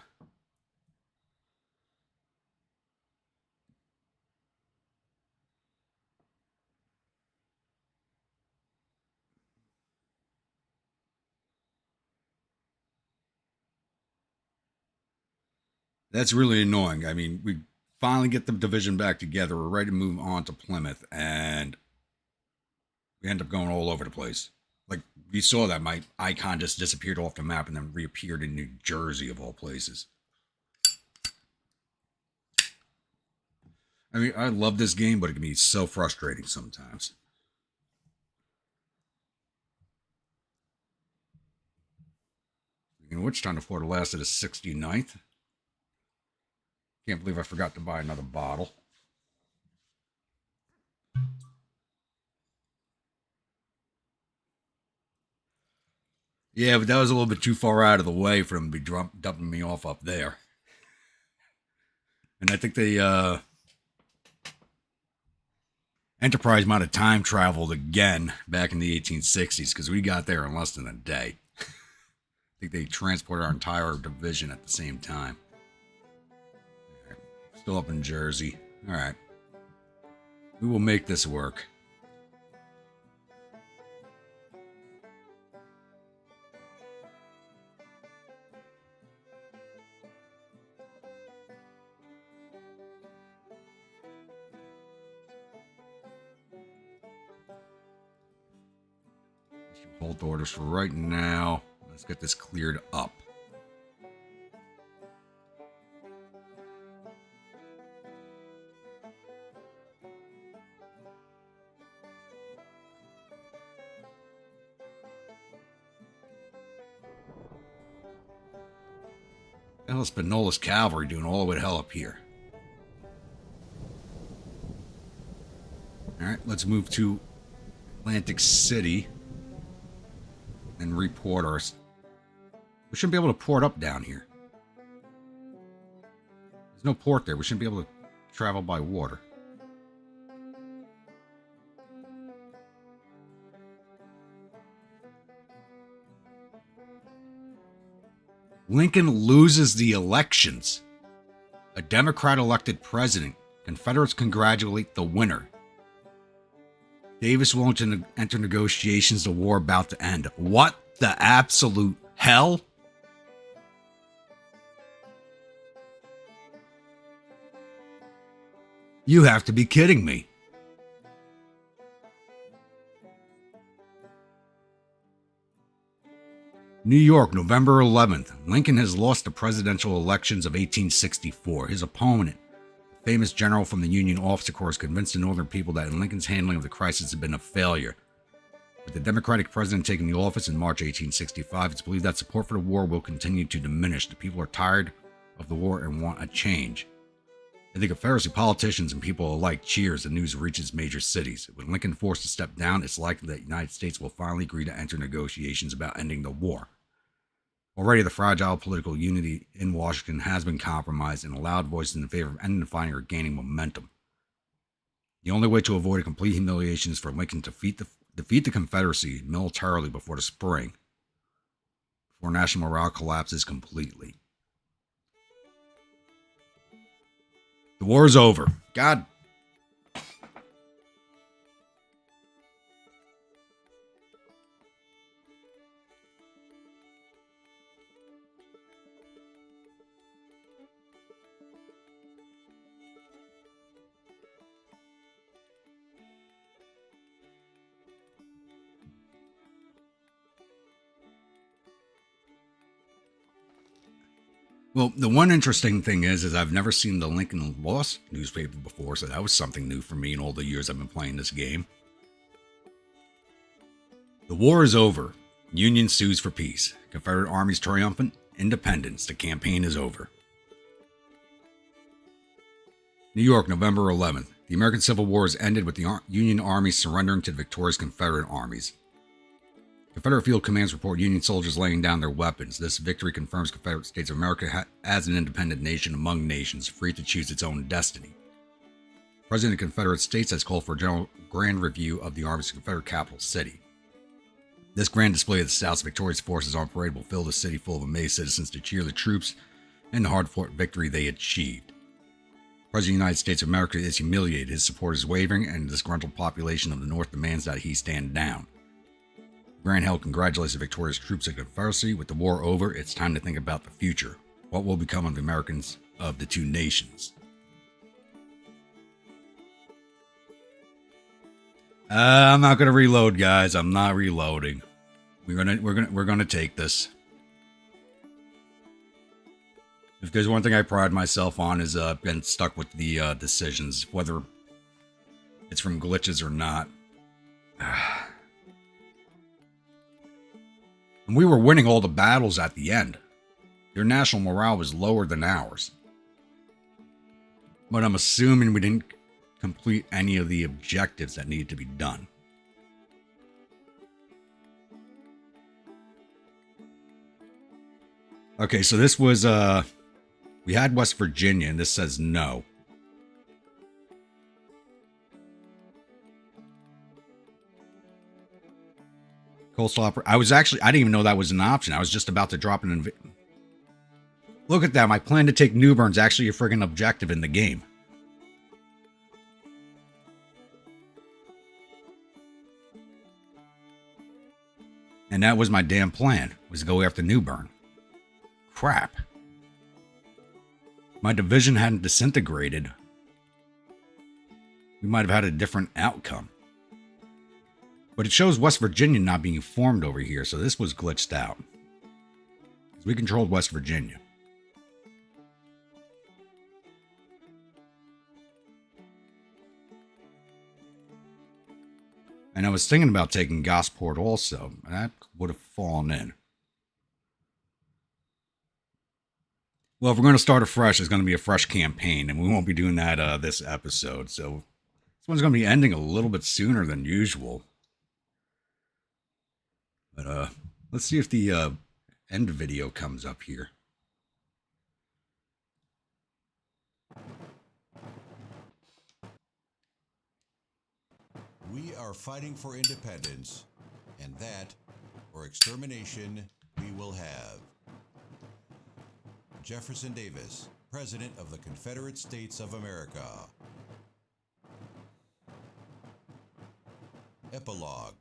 That's really annoying. I mean, we finally get the division back together. We're ready to move on to Plymouth, and we end up going all over the place. Like, you saw that my icon just disappeared off the map and then reappeared in New Jersey, of all places. I mean, I love this game, but it can be so frustrating sometimes. You know, which time to Florida lasted a 69th. Can't believe I forgot to buy another bottle. Yeah, but that was a little bit too far out of the way for them to be dumping me off up there. And I think the Enterprise might have time traveled again back in the 1860s because we got there in less than a day. I think they transported our entire division at the same time. Right. Still up in Jersey. All right. We will make this work. Hold orders for right now. Let's get this cleared up. The hell is Spinola's cavalry doing all the way to hell up here? Alright, let's move to Atlantic City and report ours. We shouldn't be able to port up down here. There's no port there. We shouldn't be able to travel by water. Lincoln loses the elections. A Democrat elected president. Confederates congratulate the winner. Davis won't enter negotiations. The war about to end. What the absolute hell? You have to be kidding me. New York, November 11th. Lincoln has lost the presidential elections of 1864. His opponent, a famous general from the Union Officer Corps, convinced the Northern people that Lincoln's handling of the crisis had been a failure. With the Democratic president taking the office in March 1865, it's believed that support for the war will continue to diminish. The people are tired of the war and want a change. I think Confederacy politicians and people alike cheer as the news reaches major cities. With Lincoln forced to step down, it's likely that the United States will finally agree to enter negotiations about ending the war. Already, the fragile political unity in Washington has been compromised, and loud voices in favor of ending the fighting are gaining momentum. The only way to avoid a complete humiliation is for Lincoln to defeat the Confederacy militarily before the spring, before national morale collapses completely. The war is over. God. Well, the one interesting thing is I've never seen the Lincoln Lost newspaper before, so that was something new for me in all the years I've been playing this game. The war is over. Union sues for peace. Confederate armies triumphant. Independence. The campaign is over. New York, November 11th. The American Civil War has ended with the Union Army surrendering to the victorious Confederate armies. Confederate field commands report Union soldiers laying down their weapons. This victory confirms Confederate States of America as an independent nation among nations, free to choose its own destiny. The President of the Confederate States has called for a general grand review of the Army's Confederate capital city. This grand display of the South's victorious forces on parade will fill the city full of amazed citizens to cheer the troops and the hard-fought victory they achieved. The President of the United States of America is humiliated, his support is wavering, and the disgruntled population of the North demands that he stand down. Grant Hill congratulates the victorious troops of the Confederacy. With the war over, it's time to think about the future. What will become of the Americans of the two nations? I'm not gonna reload, guys. I'm not reloading. We're gonna take this. If there's one thing I pride myself on is been stuck with the decisions, whether it's from glitches or not. And we were winning all the battles at the end. Their national morale was lower than ours. But I'm assuming we didn't complete any of the objectives that needed to be done. Okay, so this was, we had West Virginia, and this says no. Coastal Opera. I didn't even know that was an option. I was just about to drop an Look at that. My plan to take New Bern's actually a friggin' objective in the game. And that was my damn plan, was to go after New Bern. Crap. My division hadn't disintegrated. We might have had a different outcome. But it shows West Virginia not being formed over here, so this was glitched out. Because we controlled West Virginia. And I was thinking about taking Gosport also. That would have fallen in. Well, if we're going to start afresh, it's going to be a fresh campaign, and we won't be doing that this episode. So this one's going to be ending a little bit sooner than usual. But let's see if the end video comes up here. We are fighting for independence, and that, or extermination, we will have. Jefferson Davis, President of the Confederate States of America. Epilogue.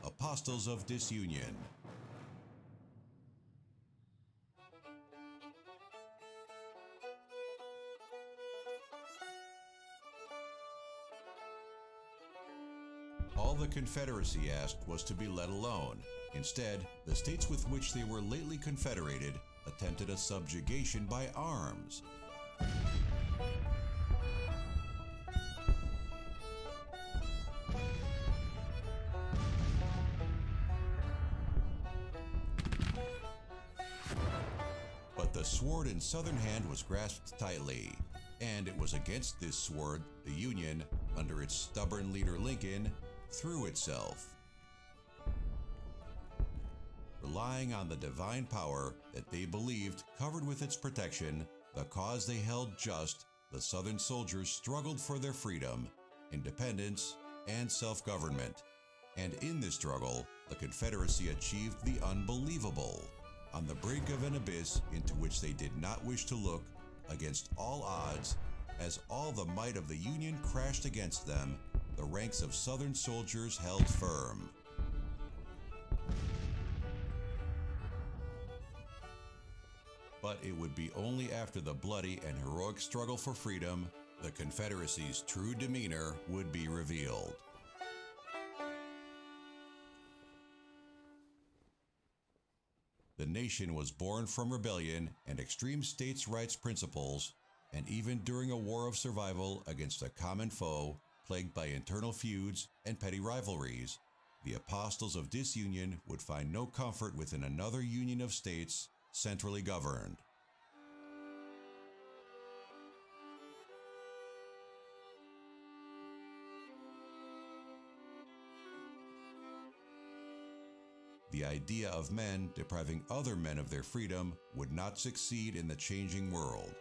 Apostles of Disunion. All the Confederacy asked was to be let alone, Instead, the states with which they were lately confederated attempted a subjugation by arms. But the sword in Southern hand was grasped tightly, and it was against this sword the Union, under its stubborn leader Lincoln, threw itself. Relying on the divine power that they believed covered with its protection the cause they held just, the Southern soldiers struggled for their freedom, independence, and self-government. And in this struggle, the Confederacy achieved the unbelievable. On the brink of an abyss into which they did not wish to look, against all odds, as all the might of the Union crashed against them, the ranks of Southern soldiers held firm. But it would be only after the bloody and heroic struggle for freedom, the Confederacy's true demeanor would be revealed. The nation was born from rebellion and extreme states' rights principles, and even during a war of survival against a common foe plagued by internal feuds and petty rivalries, the apostles of disunion would find no comfort within another union of states centrally governed. The idea of men depriving other men of their freedom would not succeed in the changing world.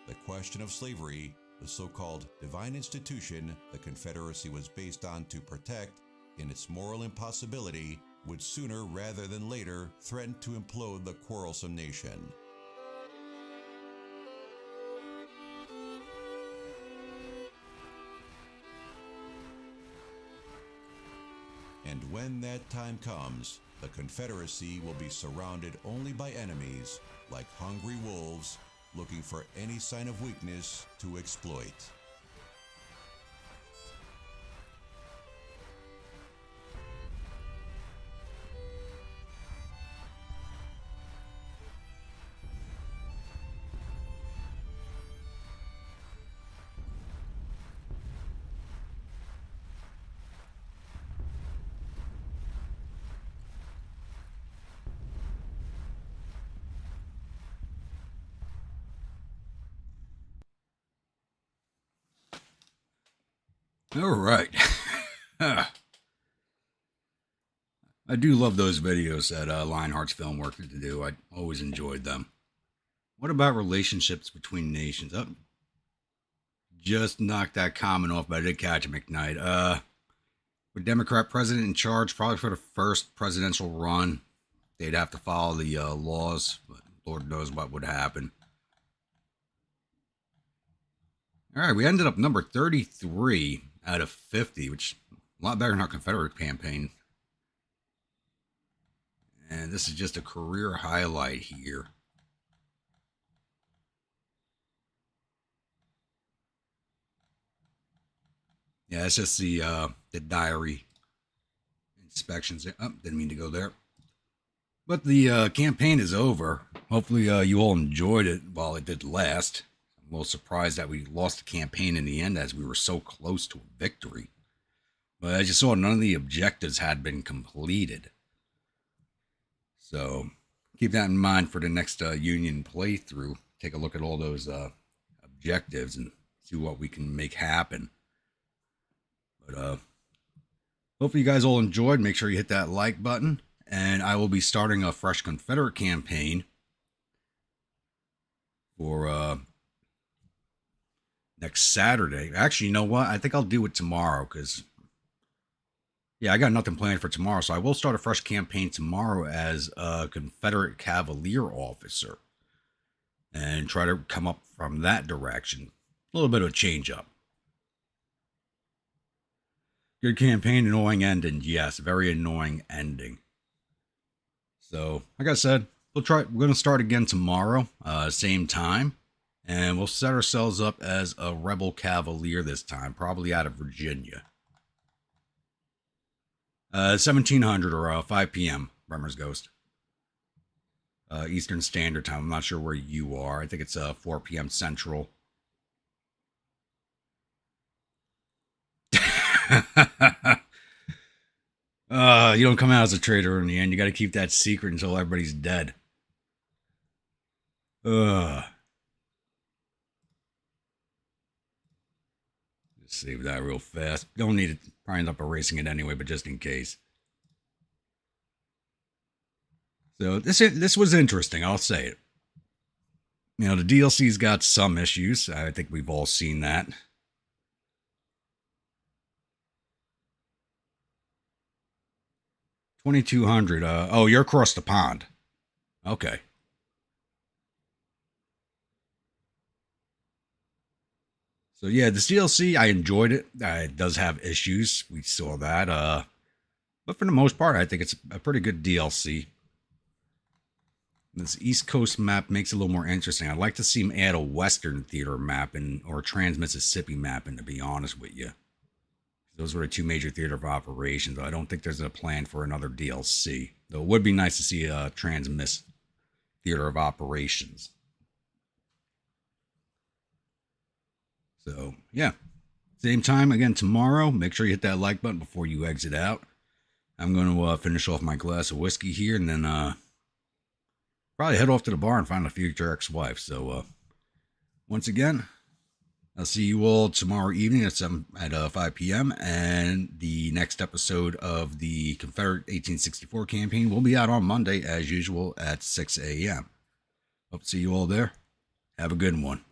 The question of slavery, the so-called divine institution the Confederacy was based on to protect, in its moral impossibility, would sooner rather than later threaten to implode the quarrelsome nation. And when that time comes, the Confederacy will be surrounded only by enemies, like hungry wolves, looking for any sign of weakness to exploit. All right. I do love those videos that Lionheart's film worked to do. I always enjoyed them. What about relationships between nations? Oh, just knocked that comment off, but I did catch a McKnight. With Democrat president in charge, probably for the first presidential run, they'd have to follow the laws, but Lord knows what would happen. All right, we ended up number 33 out of 50, which is a lot better than our Confederate campaign. And this is just a career highlight here. Yeah, it's just the diary inspections. Oh, didn't mean to go there. But the campaign is over. Hopefully you all enjoyed it while it did last. I'm a little surprised that we lost the campaign in the end, as we were so close to a victory. But as you saw, none of the objectives had been completed. So keep that in mind for the next Union playthrough. Take a look at all those objectives and see what we can make happen. But hopefully you guys all enjoyed. Make sure you hit that like button. And I will be starting a fresh Confederate campaign for next Saturday. Actually, you know what? I think I'll do it tomorrow because, yeah, I got nothing planned for tomorrow. So I will start a fresh campaign tomorrow as a Confederate Cavalier officer and try to come up from that direction. A little bit of a change up. Good campaign, annoying ending. Yes, very annoying ending. So, like I said, we're going to start again tomorrow, same time. And we'll set ourselves up as a Rebel Cavalier this time, probably out of Virginia. 1700 or 5 p.m. Bremer's Ghost. Eastern Standard Time. I'm not sure where you are. I think it's 4 p.m. Central. You don't come out as a traitor in the end. You got to keep that secret until everybody's dead. Just save that real fast. Don't need it. Probably end up erasing it anyway, but just in case. So this was interesting. I'll say it. You know, the DLC's got some issues. I think we've all seen that. 2200. Oh, you're across the pond. Okay. So yeah, this DLC, I enjoyed it. It does have issues. We saw that. But for the most part, I think it's a pretty good DLC. This East Coast map makes it a little more interesting. I'd like to see him add a Western Theater map or a Trans-Mississippi map, and to be honest with you. Those were the two major theater of operations. I don't think there's a plan for another DLC. Though it would be nice to see a Trans-Miss Theater of Operations. So, yeah. Same time again tomorrow. Make sure you hit that like button before you exit out. I'm going to finish off my glass of whiskey here and then probably head off to the bar and find a future ex-wife. So, once again, I'll see you all tomorrow evening at 5 p.m. And the next episode of the Confederate 1864 campaign will be out on Monday, as usual, at 6 a.m. Hope to see you all there. Have a good one.